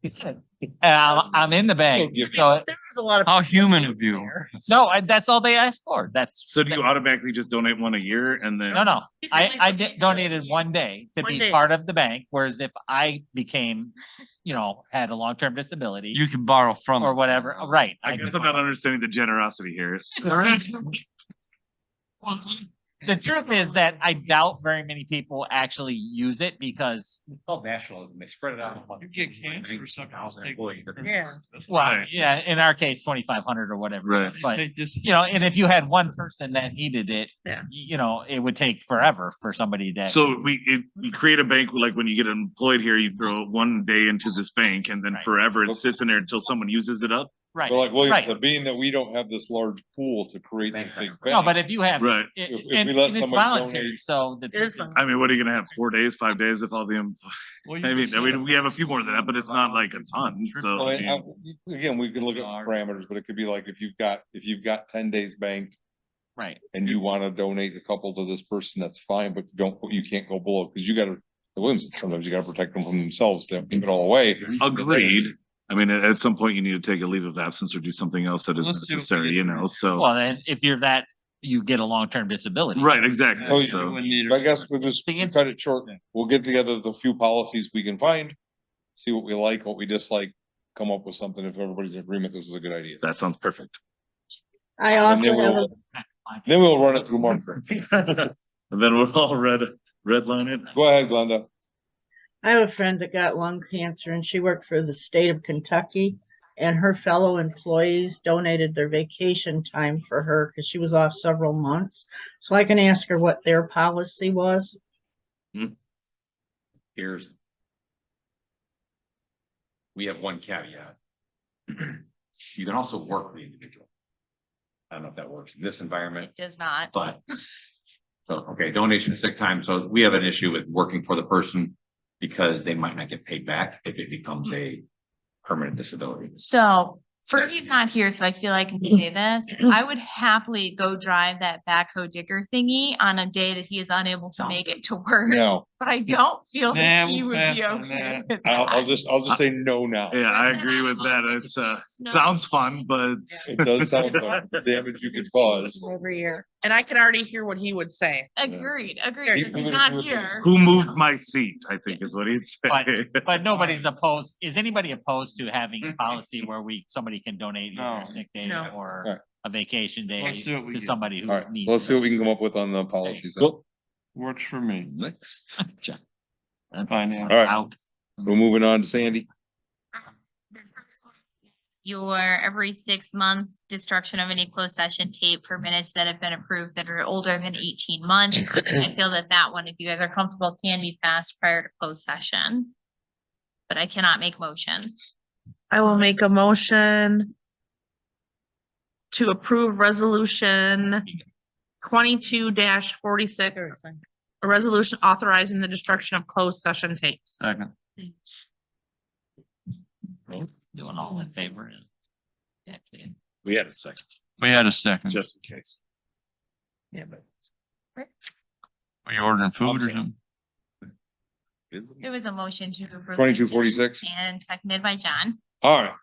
And I'm in the bank. So, There was a lot of. How human of you. there. no, that's all they asked for. That's. So do you automatically just donate one a year and then? No. He said I like for- donated one day to One be day. part of the bank, whereas if I became, had a long-term disability You can borrow from. or whatever, right. I guess I'm not understanding the generosity here. The truth is that I doubt very many people actually use it because, It's called nationalism. They spread it out. You get cancer or something. Yeah. well, Right. yeah, in our case, 2,500 or whatever. it Right. is, But They just. and if you had one person that needed it, Yeah. it would take forever for somebody that. So you create a bank, like when you get employed here, you throw one day into this bank and then Right. forever it sits in there until someone uses it up. Right, But like William right. said, being that we don't have this large pool to create this big No, bank. but if you have, Right. it- If we and let and it's somebody voluntary, donate- so. the It truth is fun. I mean, what are you gonna have? 4 days, 5 days if all the, Well, you I mean, just said we have a few more than that, but it's not like a ton. So Well, I and, mean, again, we can look at parameters, but it could be like if you've got 10 days banked Right, and you want to donate a couple to this person, that's fine, but you can't go below because you gotta, sometimes you gotta protect them from themselves. They don't give it all away. agreed. I mean, at some point you need to take a leave of absence or do something else that is Let's see what we necessary, can do. so. well, then if you're that, you get a long-term disability. Right, exactly. So you So, I guess we'll just cut it short. We'll get together the few policies we can find, see what we like, what we dislike, come up with something. If everybody's in agreement, this is a good idea. that sounds perfect. I And also then have we'll, then we'll run it through Mark. And then we'll all redline it. Go ahead, Glenda. I have a friend that got lung cancer and she worked for the state of Kentucky. And her fellow employees donated their vacation time for her because she was off several months. So I can ask her what their policy was. We have one caveat. You can also work for the individual. I don't know if that works in this environment, It does not. but. So, okay, donation of sick time. So we have an issue with working for the person because they might not get paid back if it becomes a permanent disability. So Fergie's not here, so I feel like I can say this. I would happily go drive that backhoe digger thingy on a day that he is unable to make it to work. No, But I don't feel Nah, that he we'll would be pass on okay that. with I'll that. just say no now. Yeah, I agree with that. It's, sounds fun, but. It does sound fun. The damage you could cause. Every year. And I can already hear what he would say. Agreed, He- agreed. he He's would- not he would- here. Who moved my seat, I think is what he'd say. But nobody's opposed. Is anybody opposed to having a policy where somebody can donate either No. a sick day No. Right. or a vacation day Let's see what we to get. somebody who All right, needs? let's see it? what we can come up with on the policies. then. Cool. Works for me. Next. Just- Finance. All right, Out. we're moving on to Sandy. Your every 6 months destruction of any closed session tape for minutes that have been approved that are older than 18 months. I feel that one, if you guys are comfortable, can be passed prior to closed session. But I cannot make motions. I will make a motion to approve resolution 22-46, a resolution authorizing the destruction of closed session tapes. Second. Doing all in favor. Yeah, please. We had a second, We had a second. just in case. Yeah, but Are you ordering food or Okay. something? There was a motion to approve. 2246. And seconded by John. All right.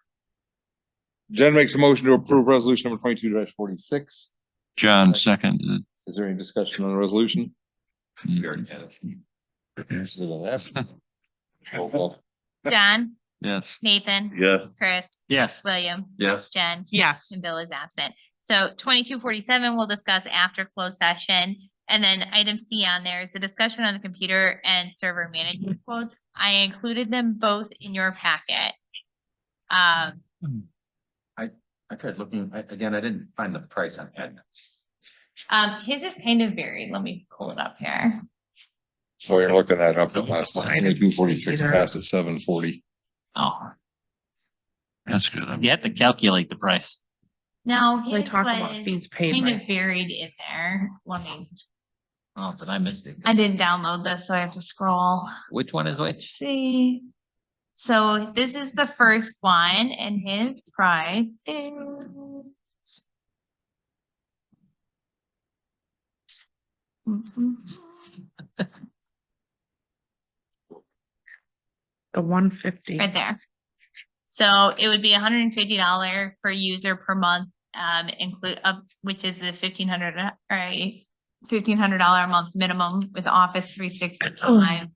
Jen makes a motion to approve resolution number 22-46 John second. Is there any discussion on the resolution? We already had it. Roll call. John, Yes. Nathan. Yes. Chris, Yes. William, Yes. Jen. Yes. And Bill is absent. So 2247 we'll discuss after closed session. And then item C on there is the discussion on the computer and server management quotes. I included them both in your packet. I tried looking, again, I didn't find the price on admins. His is kind of varied. Let me pull it up here. So you're looking that up at last line, 246 passed at 740. Oh, That's good. you have to calculate the price. No, They his talk about was fees paid. kind by- of varied in there. Let me, Oh, but I missed it. I didn't download this, so I have to scroll. Which one is which? See. So this is the first one and his price is. The 150. Right there. So it would be $150 per user per month, include, which is the $1,500, right? $1,500 a month minimum with Office 365.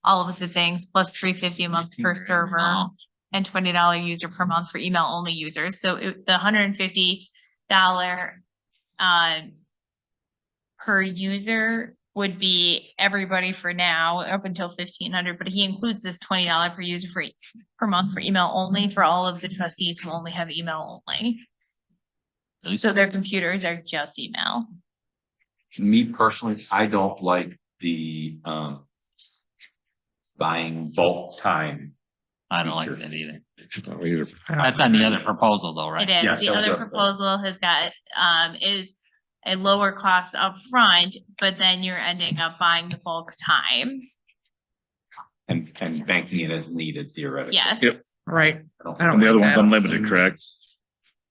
All of the things plus $350 a month per server Oh. and $20 user per month for email only users. So the $150 per user would be everybody for now up until 1,500, but he includes this $20 per user per month for email only for all of the trustees who only have email only. So their computers are just email. Me personally, I don't like the, buying bulk time. I don't like that either. Either. That's on the other proposal though, right? It is. Yes, The that was other up there. proposal has got, is a lower cost up front, but then you're ending up buying the bulk time. And banking it as needed theoretically. Yes. Yep. Right. I don't- I don't And the other like one's that. unlimited, correct?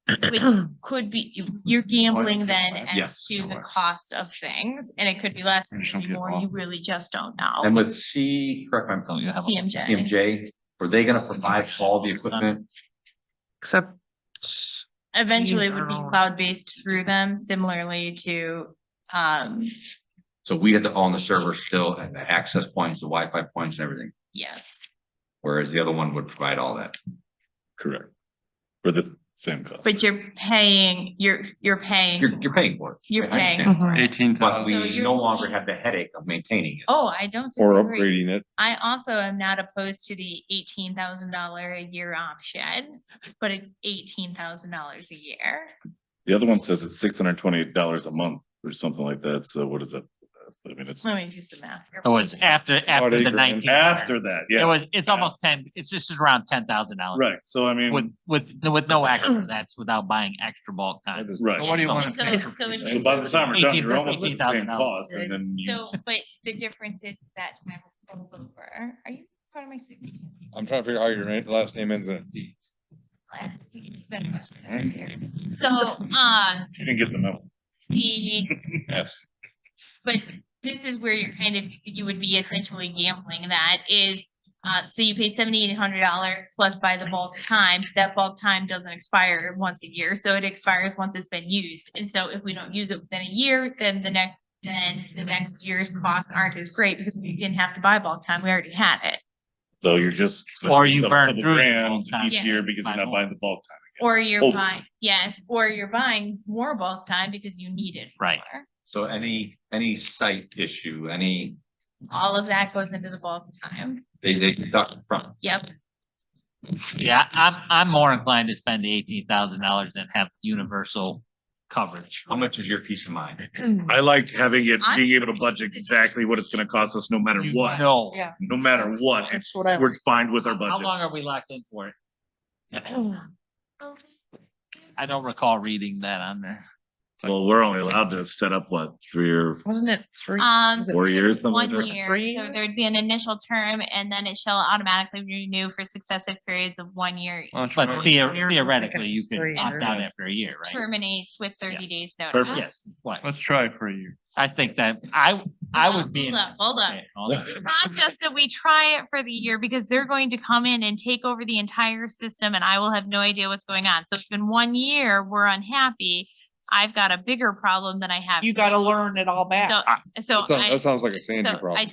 Which could be, you're gambling then as Yes. to the cost of things, and it could be less, it just could don't be get more, off. you really just don't And know. with C, correct, me if I'm Don't you have? a- CMJ. CMJ, were they gonna provide all the equipment? Except. Eventually use would our be own. cloud-based through them, similarly to, So we had to own the server still and the access points, the Wi-Fi points and everything, yes. whereas the other one would provide all that. Correct. For the same cost. But you're paying, you're paying, You're paying for it. You're I paying understand. for it. 18,000. But we So you're no longer looking- have the headache of maintaining it. Oh, I don't. Or disagree. upgrading it. I also am not opposed to the $18,000 a year option, but it's $18,000 a year. The other one says it's $628 a month or something like that. So what is that? I mean, it's Let me do some math. here. It was after the $8 19. after that, It yeah, was, it's almost 10, it's just around $10,000. right. So I mean, With no extra, that's without buying extra bulk time. right. What do you want to So- pay for? so these it's- things? So by the time we're done, 18 you're almost at the same $18,000. cost and then you. So, but the difference is that time was over. Are you part of my signature? I'm trying to figure out how your last name ends in a T. It's been- So, You didn't get the memo. the Yes. But this is where you're kind of, you would be essentially gambling that is, so you pay $7,800 plus by the bulk time. That bulk time doesn't expire once a year, so it expires once it's been used. And so if we don't use it within a year, then the next year's costs aren't as great because we didn't have to buy bulk time. We already had it. So you're just. Or you a burn couple through the grand bulk time. each Yeah. year because you're Buy not more. buying the bulk time. Or you're Oh. buying, yes, or you're buying more bulk time because you need it. Right. more. So any site issue, All of that goes into the bulk time. they deduct from. Yep. Yeah, I'm more inclined to spend the $18,000 and have universal coverage. How much is your peace of mind? I like having it, I'm- being able to budget exactly what it's gonna cost us no matter what. No. Yeah. No matter what, That's what I. we're fine with our How budget. long are we locked in for it? I don't recall reading that on there. Well, we're only allowed to set up what, 3 or Wasn't it three? Was it 4 years, something like 1 that? year, 3 so years? there'd be an initial term and then it shall automatically renew for successive periods of 1 year. Well, Each try- But You're theoretically, you thinking could 3 opt years. out after a year, right? terminates with 30 days Perfect. notice. Yes, what? Let's try for a year. I think that I would be. Hold up. Okay, hold on. It's not just that we try it for the year because they're going to come in and take over the entire system and I will have no idea what's going on. So if in 1 year we're unhappy, I've got a bigger problem than I have. You gotta learn it all back. So That sounds like a Sandy so problem. I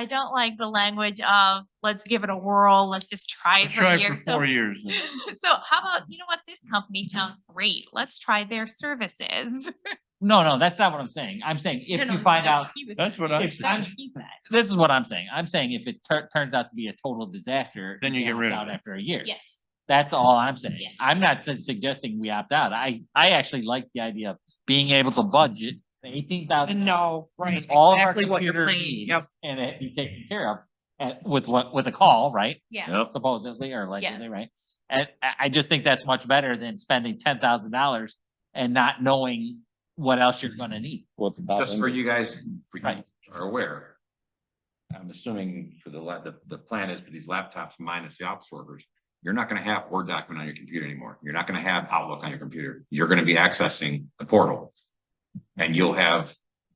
don't like the language of, let's give it a whirl, let's just try it for a Try year. for 4 years. So how about, you know what, this company sounds great, let's try their services. No, that's not what I'm saying. I'm saying if No, you no, find that's out, what he was That's saying. what I If said. That's what he said. this is what I'm saying. I'm saying if it turns out to be a total disaster. Then you get opt rid of out it. After a year. Yes. That's all I'm saying. Yes. I'm not suggesting we opt out. I actually like the idea of being able to budget $18,000. No, right, All of our exactly what you're computer saying. needs Yep. and it be taken care of with a call, right? Yeah. Yep. Supposedly or allegedly, Yes. right? And I just think that's much better than spending $10,000 and not knowing what else you're gonna need. What the top Just end for is. you guys, for you Right. are aware. I'm assuming for the plan is for these laptops minus the office workers. You're not gonna have Word document on your computer anymore. You're not gonna have Outlook on your computer. You're gonna be accessing the portal. And you'll have,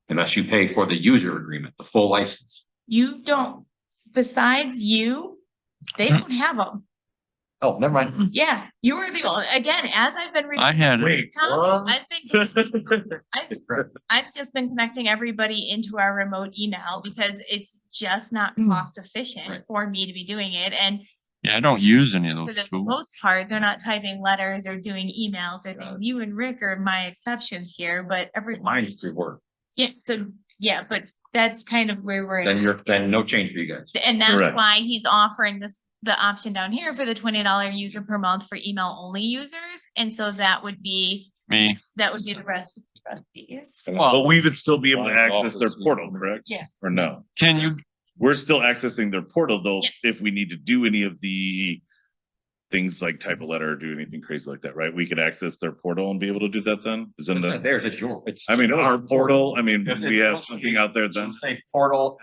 unless you pay for the user agreement, the full license. You don't, besides you, they don't have them. Oh, never mind. Yeah, you're the, again, as I've been. I had it. Wait, Tom, what? I've just been connecting everybody into our remote email because it's just not cost efficient Right. for me to be doing it. And Yeah, I don't use any of for those the tools. most part, they're not typing letters or doing emails or things. You and Rick are my exceptions here, but Mine is through Word. yeah, so, yeah, but that's kind of where we're. Then no change for you guys. And that's Correct. why he's offering the option down here for the $20 user per month for email only users. And so that would be Me, the rest of these. But we would still be able to access their Office. portal, correct? Yeah. Or no? can you, We're still accessing their portal though, Yes. if we need to do any of the things like type a letter or do anything crazy like that, right? We could access their portal and be able to do that then? Is in It's not the, theirs, it's your, it's. I mean, our portal, I mean, If we it's- have something out there then. Say portal.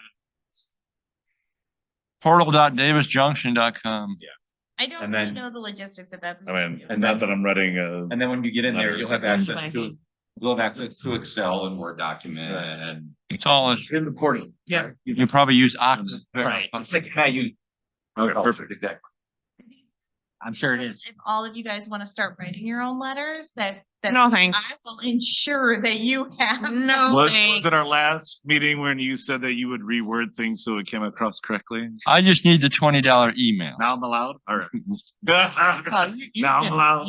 portal.davisjunction.com. I don't And really then- know the logistics of that. I mean, And not then- that I'm writing And then when you get in there, you'll have Letters. access to, you'll have access to Excel and Word document and. It's all, in the portal. Yeah. you probably use Okta. Right. It's like how you. Okay, perfect. Exactly. I'm sure it is. If all of you guys want to start writing your own letters, that No, thanks. I will ensure that you have. No, Was thanks. it our last meeting when you said that you would reword things so it came across correctly? I just need the $20 email. Now I'm allowed? All right. You Now I'm can- allowed.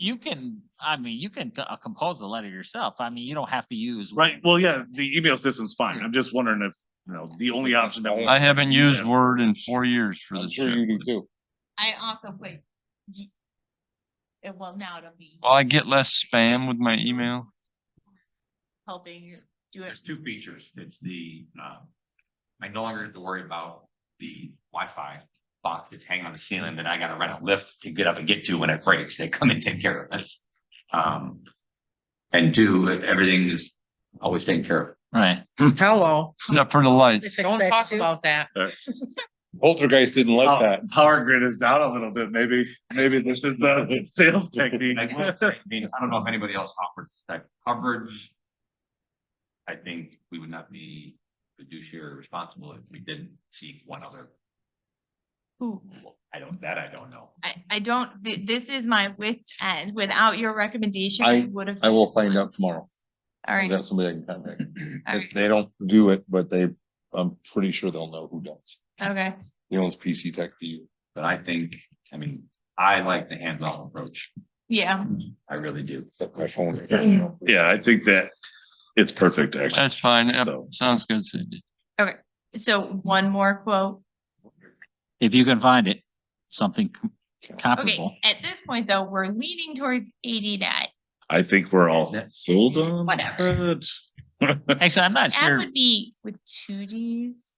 you can, I mean, you can compose a letter yourself. I mean, you don't have to use. Right, well, yeah, the email system's fine. I'm just wondering if, the only option that. we- I haven't used Word in 4 years for I'm this sure trip. you do too. I also put. Well, now it'll be Will I get less spam with my email? helping you do it. There's two features. It's the, I no longer have to worry about the Wi-Fi box that's hanging on the ceiling that I gotta rent a lift to get up and get to when it breaks. They come and take care of it. And two, everything is always taken care of. Right. Hello, Except for the lights. Fix don't that talk too. about that. Poltergeist didn't like that. Power grid is down a little bit, maybe this is the sales technique. I will say, I mean, I don't know if anybody else offers that coverage. I think we would not be fiduciary responsible if we didn't see one other. Ooh. I don't know. I don't, this is my wit's end. Without your recommendation, I would have. I will find out tomorrow. All I've right, got somebody I can contact. all right, They don't do it, but I'm pretty sure they'll know who does. okay. He owns PC Tech for you. But I think, I mean, I like the hands-on approach. Yeah, I really do. Except my phone. Yeah, I think that it's perfect, actually. That's fine. Yep, So- sounds good, Cindy. so one more quote. If you can find it, something Okay, comparable. at this point though, we're leaning towards 80 net. I think we're all sold on. Whatever. it. Actually, I'm not That sure. would be with 2Ds.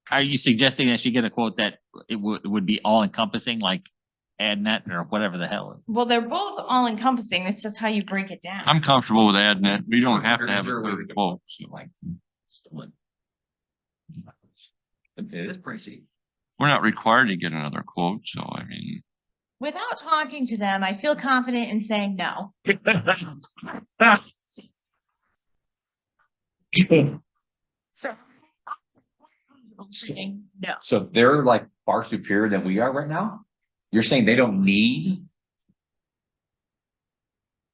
Are you suggesting that she get a quote that it would be all encompassing, like AdNet or whatever the hell? Well, they're both all encompassing. It's just how you break it down. I'm comfortable with AdNet. We don't have to have a third quote. So Like, it is pricey. we're not required to get another quote. So I mean, Without talking to them, I feel confident in saying no. So. Saying no. So they're like far superior than we are right now? You're saying they don't need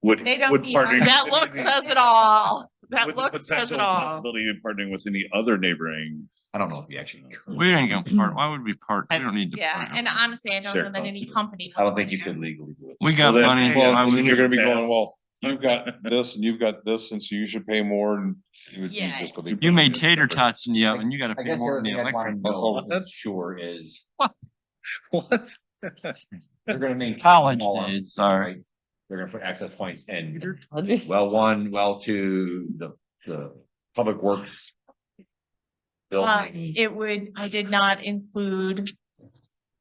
Would, They don't would need partnering. our- That with look any- says it all. That with the look says potential it all. Possibility of partnering with any other neighboring. I don't know if you actually. We ain't gonna part, why would we part? We don't need to. Yeah, partner. and honestly, I don't Share know that any costs. company. I don't think you could legally do it. We got Well, money. then- Well, why and would then we you're gonna be pass. going, well, you've got this and you've got this, and so you should pay more and. it would be Yeah. just gonna be- You made tater tots in the oven, you gotta I pay guess the more other in the thing I'd electric. wanna Oh, know, that's sure is, What? they're gonna maintain. College smaller, days, sorry. right? They're gonna put access points in well one, well two, the public works. Building. I did not include,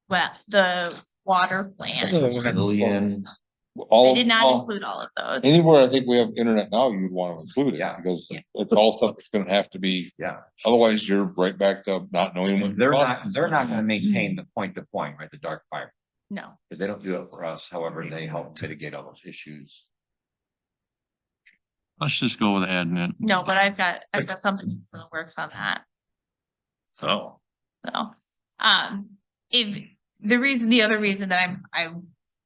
well, the water plant. Civilian. I All, did not all- include all of those. anywhere I think we have internet now, you'd want to include it, Yeah. because Yeah. it's all stuff that's gonna have to be, Yeah, otherwise you're right back to not knowing. what they're the not, cost is. they're not gonna maintain the point to point, right, the dark fiber, No, because they don't do it for us, however, they help mitigate all those issues. Let's just go with admin. no, but I've got something that works on that. Oh. So, if the other reason that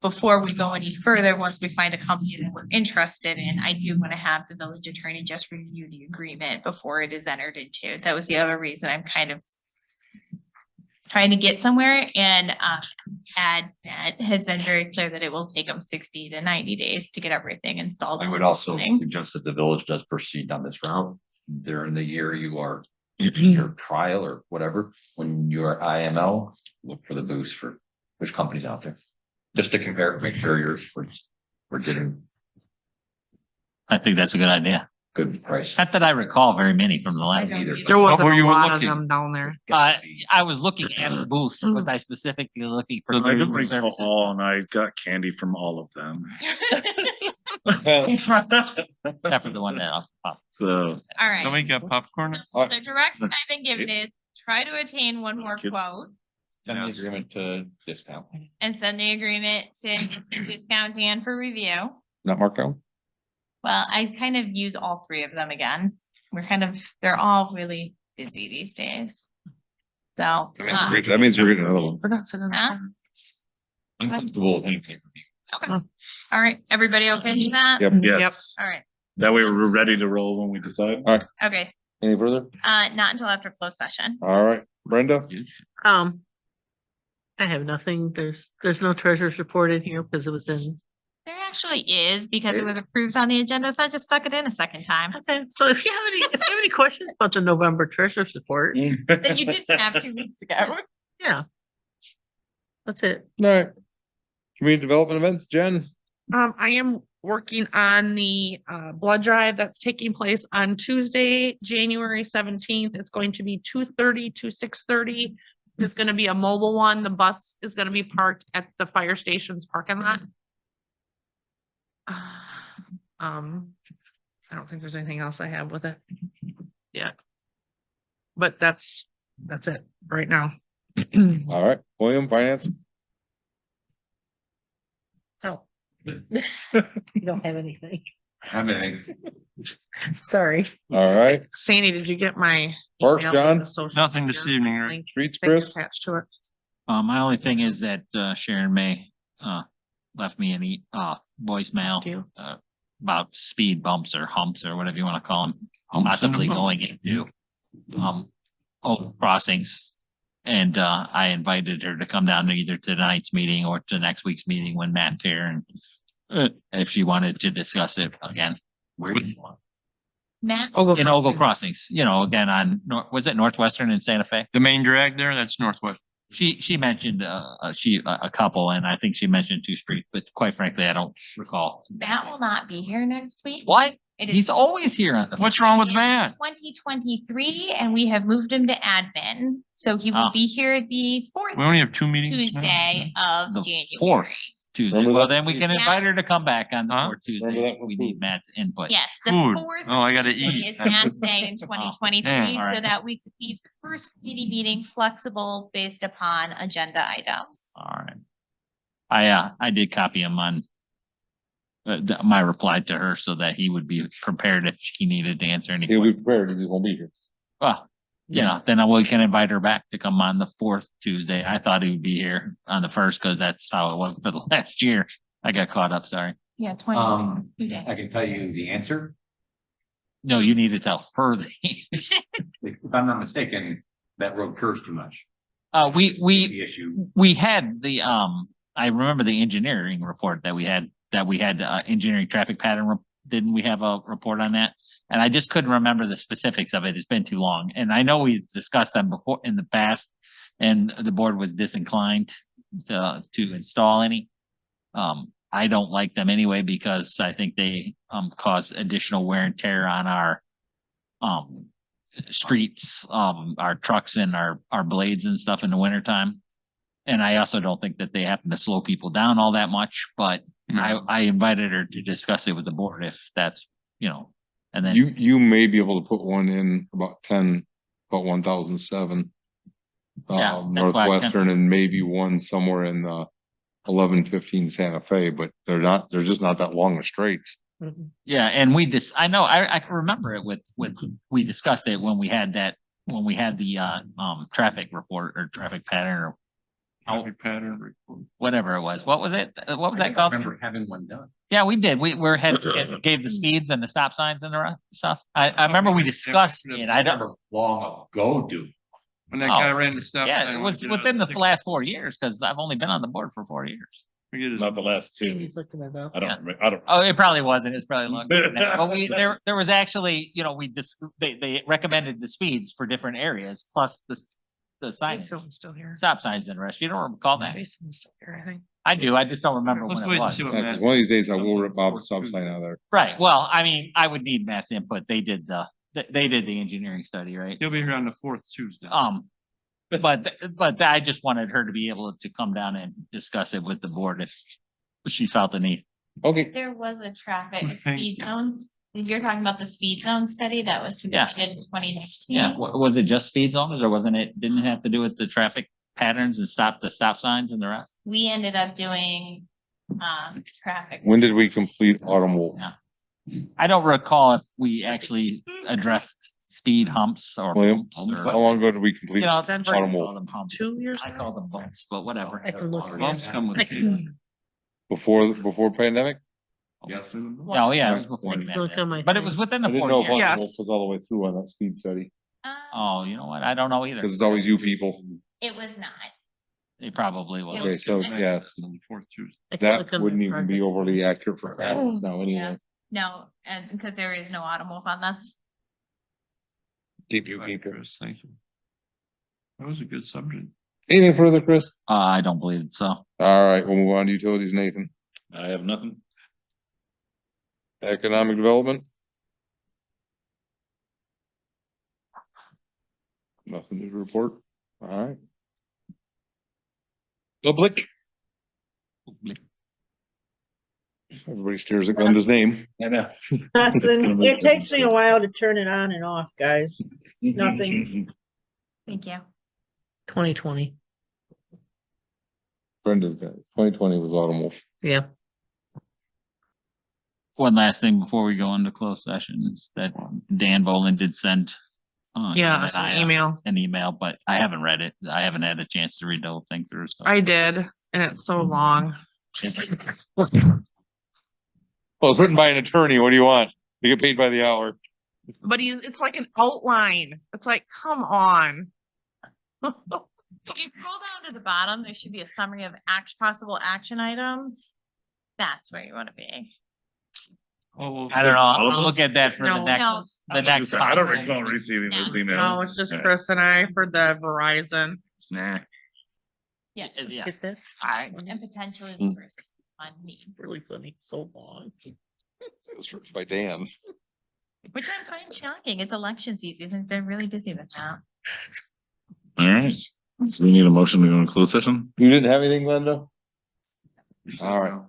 before we go any further, once we find a company that we're interested in, I do want to have the village attorney just review the agreement before it is entered into. That was the other reason I'm kind of trying to get somewhere, and AdNet has been very clear that it will take them 60 to 90 days to get everything installed. I would also Thing. suggest that the village does proceed down this route during the year you are your trial or whatever, when you're IML, look for the booths for which companies out there. Just to compare, make sure we're getting I think that's a good idea. good price. Not that I recall very many from the last. don't either. There wasn't were a you lot of looking? them down there. I was looking at the booths. Was I specifically looking for? I don't cleaning services? recall, and I got candy from all of them. Except for the one that, So, All right. Somebody got popcorn? The direction I've been given is try to attain one more Kids. quote Send the agreement to discount. and send the agreement to discount Dan for review. Not marked down? Well, I kind of use all three of them again. They're all really busy these days. So, That means we're getting another one. We're not sitting. Huh? I'm comfortable with anything. okay. All right, everybody okay with that? Yep. yes, All right, that way we're ready to roll when we decide. okay, Any further? not until after closed session. All right, Brenda? I have nothing. There's no treasurer's report in here because it was in. There actually is, because it was approved on the agenda, so I just stuck it in a second time. Okay, so if you have any questions about the November treasurer's report, That you didn't have 2 weeks ago. yeah. That's it. All right. Community development events, Jen? I am working on the blood drive that's taking place on Tuesday, January 17th. It's going to be 2:30 to 6:30. It's gonna be a mobile one. The bus is gonna be parked at the fire station's parking lot. I don't think there's anything else I have with it. Yeah. But that's it right now. All right, William, finance? Oh. You don't have anything. I mean, Sorry. All right, Sandy, did you get my? Parks, email John? with the social Nothing this media evening, Rick. link streets, thing Chris? attached to it? my only thing is that Sharon May left me an voicemail Thank you. about speed bumps or humps or whatever you want to call them, Humps in possibly the road. going into old crossings. And I invited her to come down to either tonight's meeting or to next week's meeting when Matt's here, and if she wanted to discuss it again. Where do you want? Matt, In Ogle Crossings, again on, was it Northwestern and Santa Fe? The main drag there, that's Northwest. She mentioned a couple, and I think she mentioned 2 streets, but quite frankly, I don't recall. Matt will not be here next week. What? It He's is always here on the. What's wrong with Matt? 2023, and we have moved him to admin, so he will Oh. be here the We 4th only have 2 meetings. now. Tuesday of The January. 4th Tuesday. Remember Well, that? then we can Yeah. invite her to come back on the Huh? 4th Remember Tuesday. that for We food. need Matt's input. Yes, the Food. 4th. Oh, I gotta Tuesday eat. Is Matt's Day in 2023, Yeah, all right. so that we could leave the first committee meeting flexible based upon agenda items. All right. I did copy him on my reply to her so that he would be prepared if he needed to answer any. He'll be prepared, he won't be here. Well, then we can invite her back to come on the 4th Tuesday. I thought he would be here on the 1st because that's how it was for the last year. I got caught up, sorry. Yeah, 20. You did. I can tell you the answer. No, you need to tell her. If I'm not mistaken, that road curves too much. We The issue. we had the, I remember the engineering report that we had, engineering traffic pattern. Didn't we have a report on that? And I just couldn't remember the specifics of it. It's been too long. And I know we discussed them before in the past and the board was disinclined to install any. I don't like them anyway because I think they, cause additional wear and tear on our, streets, our trucks and our blades and stuff in the wintertime. And I also don't think that they happen to slow people down all that much, but I invited her to discuss it with the board if that's, and then. You may be able to put one in about 1007. Yeah, that's why I kinda- Northwestern and maybe one somewhere in the 1115 Santa Fe, but they're just not that long of straights. Yeah, and I know, I can remember it we discussed it when we had the traffic report or traffic pattern or Traffic pattern report. whatever it was. What was it? What was I that called? remember having one done. Yeah, we did. Gave the speeds and the stop signs and the rest stuff. I remember we discussed it. I don't. Long ago, dude. When that Oh, guy ran the stop. Yeah, sign, it I was wanted to within the get last 4 years because I've only been on the board for 4 years. forget his- Not the last two. He's looking it up. I Yeah. don't, remember- I don't. Oh, it probably wasn't. It's probably longer than that. But there was actually, they recommended the speeds for different areas plus the signs, Jason's still here. stop signs and the rest. You don't recall that? Jason's still here, I think. I do. I just don't remember Let's when wait it and was. see what Yeah, 'cause one of these days I will rip Bob's stop sign out of there. Right. Well, I mean, I would need mass input. They did the engineering study, right? He'll be here on the fourth Tuesday. But I just wanted her to be able to come down and discuss it with the board if she felt the need. Okay, There was a traffic Okay. speed zone. You're talking about the speed zone study that was Yeah. completed in 2019. Yeah, was it just speed zones or didn't it have to do with the traffic patterns and the stop signs and the rest? We ended up doing, traffic. when did we complete Autumn? I don't recall if we actually addressed speed humps or. William, bumps how or- long ago did we complete You know, Autumn? I call them humps. 2 years. I call them bumps, but whatever. I can look. Bumps come with I it. can Before pandemic? Yes. Oh, yeah, it was before the look on pandemic, my but it thing. was within I the didn't 4 know if years. Autumn Yes. was all the way through on that speed study, Oh, you know what? I don't know either. because it's always you people. It was not. It probably was. Okay, so yeah, On the fourth Tuesday. I can look that on wouldn't my even be project. overly accurate for that now Yeah. anyway. No, and because there is no automobile fund, that's, Keep you Right, people. Chris, thank you. That was a good subject. Anything further, Chris? I don't believe so. All right, we'll move on to utilities, Nathan. I have nothing. Economic development? Nothing to report. All right. Public? Everybody stares at Glenda's name. I know. Nothing. It takes me a while to turn it on and off, guys. Nothing. thank you. 2020. Brenda's got it. 2020 was automobile. Yeah. One last thing before we go into closed session is that Dan Boland did send. Yeah, him and I, email. An email, but I haven't read it. I haven't had a chance to read the whole thing through. So. I did, and it's so long. Well, it's written by an attorney. What do you want? You get paid by the hour. But it's like an outline. It's like, come on. If you scroll down to the bottom, there should be a summary of possible action items. That's where you want to be. Oh, I don't know. All of I'll look us? at that for the No. next. No. The next. I don't possible- recall receiving this No. email. No, it's just Okay. Chris and I for the Verizon. Nah. Yeah, Yeah. Get this? and potentially the first one, Really funny. So long. It's written by Dan. which I find shocking. It's election season. They're really busy with that. All right. So we need a motion to go into closed session. You didn't have anything, Glenda? All right.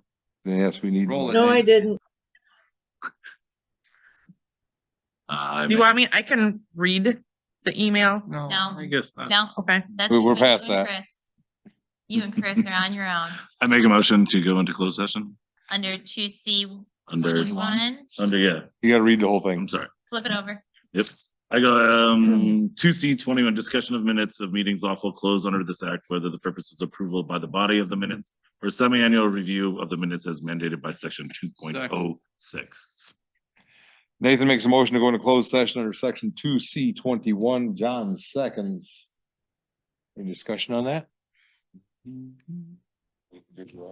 Then yes, we need. Roll it. No, I didn't. You want me? I can read the email. No, No. I guess not. No, Okay. that's. We're between past you and that. Chris. You and Chris are on your own. I make a motion to go into closed session Under 2C under, 21, yeah, You gotta read the whole thing. I'm sorry. flip it over. Yep. I go, 2C21, discussion of minutes of meetings lawful closed under this act, whether the purpose is approval by the body of the minutes for semi-annual review of the minutes as mandated by section 2.06. Nathan makes a motion to go into closed session under section 2C21. John seconds. Any discussion on that?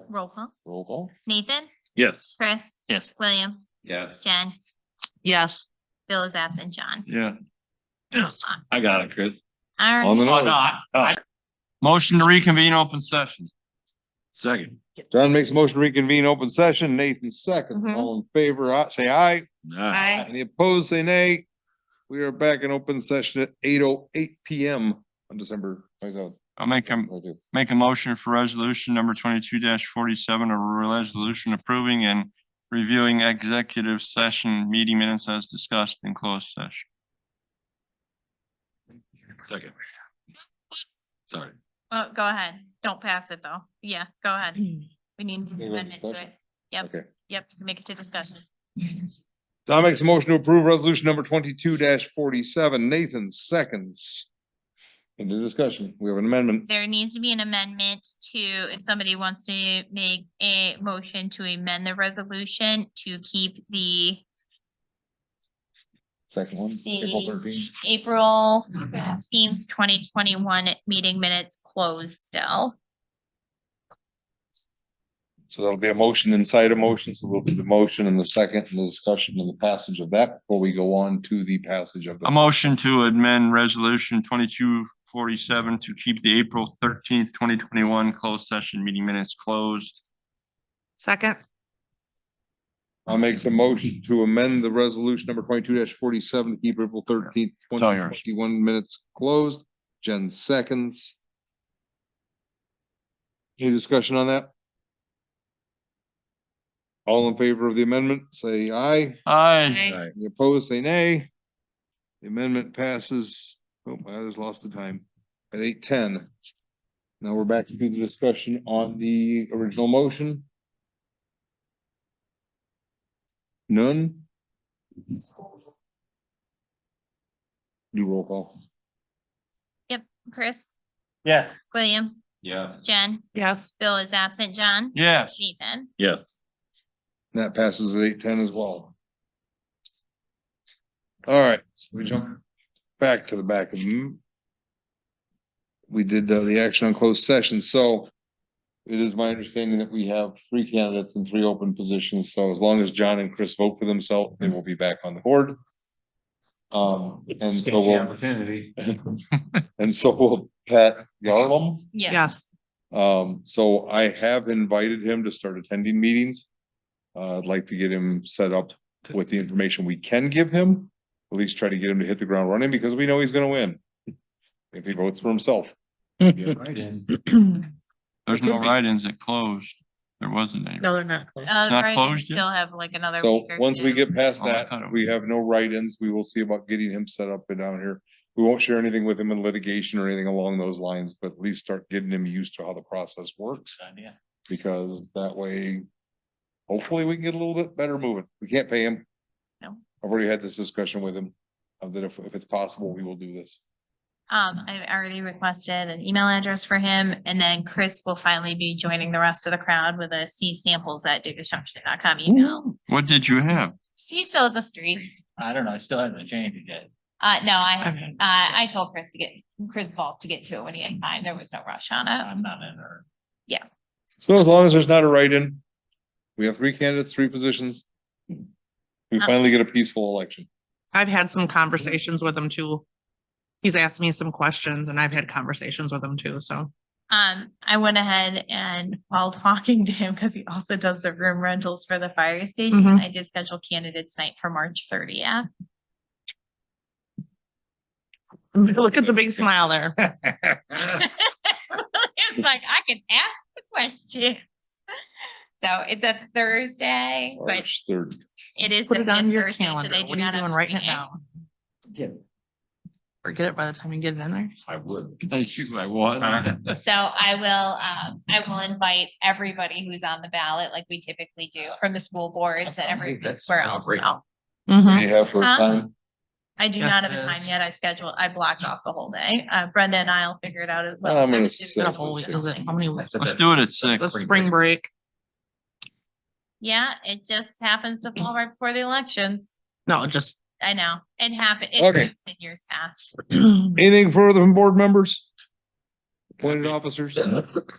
Roll call. Roll call. Nathan, Yes. Chris, Yes. William, Yes. Jen, Yes. Bill is absent, John. Yeah. I got it, Chris. All On the right. nose. Motion to reconvene open session. Second. John makes a motion to reconvene open session. Nathan second. Mhm. All in favor, say aye. Ah, Any opposed, say nay. We are back in open session at 8:08 PM on December 27th. I'll make a motion for resolution number 22-47, a resolution approving and reviewing executive session meeting minutes as discussed in closed session. Second. Sorry. Oh, go ahead. Don't pass it though. Yeah, go ahead. We need an Go to amendment to discussion? it. Yep, Okay. yep, make it to discussion. Don makes a motion to approve resolution number 22-47. Nathan seconds. Into discussion. We have an amendment. There needs to be an amendment to, if somebody wants to make a motion to amend the resolution to keep the Second one. April 13th. April 15th, 2021 meeting minutes closed still. So that'll be a motion inside a motion. So we'll do the motion and the second and the discussion and the passage of that before we go on to the passage of A the. motion to amend resolution 22-47 to keep the April 13th, 2021 closed session meeting minutes closed. Second. I'll make some motion to amend the resolution number 22-47 to keep April 13th, It's all yours. 2021 minutes closed. Jen seconds. Any discussion on that? All in favor of the amendment, say aye. Aye. Any opposed, say nay. The amendment passes. Oh, I just lost the time. At 8:10. Now we're back to the discussion on the original motion. None? Do roll call. Chris, Yes. William, Yeah. Jen, Yes. Bill is absent, John. Yes. Nathan. Yes. That passes at 8:10 as well. All right, so we jump back to the back of them. We did the action on closed session, so it is my understanding that we have 3 candidates and 3 open positions, so as long as John and Chris vote for themselves, they will be back on the board. And so we'll, Opportunity. and so will Pat Garland. Yes. So I have invited him to start attending meetings. I'd like to get him set up with the information we can give him, at least try to get him to hit the ground running because we know he's gonna win. If he votes for himself. There's no Could be. write-ins that closed. There wasn't any. No, they're not closed. not Right, closed yet? still have like another So week or once we two. get past Oh, I that, thought it we was- have no write-ins. We will see about getting him set up and down here. We won't share anything with him in litigation or anything along those lines, but at least start getting him used to how the process works. Idea. Because that way, hopefully we can get a little bit better moving. We can't pay him. No. I've already had this discussion with him, that if it's possible, we will do this. I've already requested an email address for him, and then Chris will finally be joining the rest of the crowd with a csamples@diggestruction.com email. What did you have? He still has a streets. I don't know. I still haven't changed it yet. No, I told Chris Ball to get to it when he had time. There was no rush on it. I'm not in her. So as long as there's not a write-in, we have 3 candidates, 3 positions. We finally get a peaceful election. I've had some conversations with him too. He's asked me some questions and I've had conversations with him too, so. I went ahead and while talking to him, because he also does the room rentals for the fire station, Mhm. I did schedule candidates night for March 30th. Look at the big smile there. It's like, I can ask the questions. So it's a Thursday, but March 30th. it is Put the it on fifth your Thursday, so calendar. they do What are you not have doing a writing it meeting. down? Forget it by the time you get it in there. I would. I was. So I will invite everybody who's on the ballot like we typically do from the school boards and everywhere else. great. now. What do you have for a Huh? time? I do Yes, not have a it time is. yet. I blocked off the whole day. Brenda and I'll figure it out as well. I'm gonna I'm say assuming Got a whole week, six. is it? How many I weeks? said Let's that- do it at six. The spring break. Yeah, it just happens to fall right before the elections. No, just. I know. It happened. Okay. In years past. Anything further from board members? Appointed officers?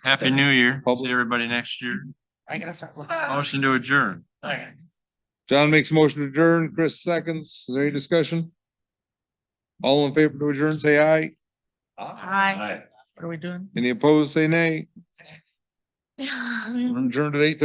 Happy New Year. Public- See everybody next year. I gotta start. looking. Motion to adjourn. John makes a motion to adjourn, Chris seconds. Is there any discussion? All in favor to adjourn, say aye. Hi, what are we doing? Any opposed, say nay. We're adjourned at 8:30.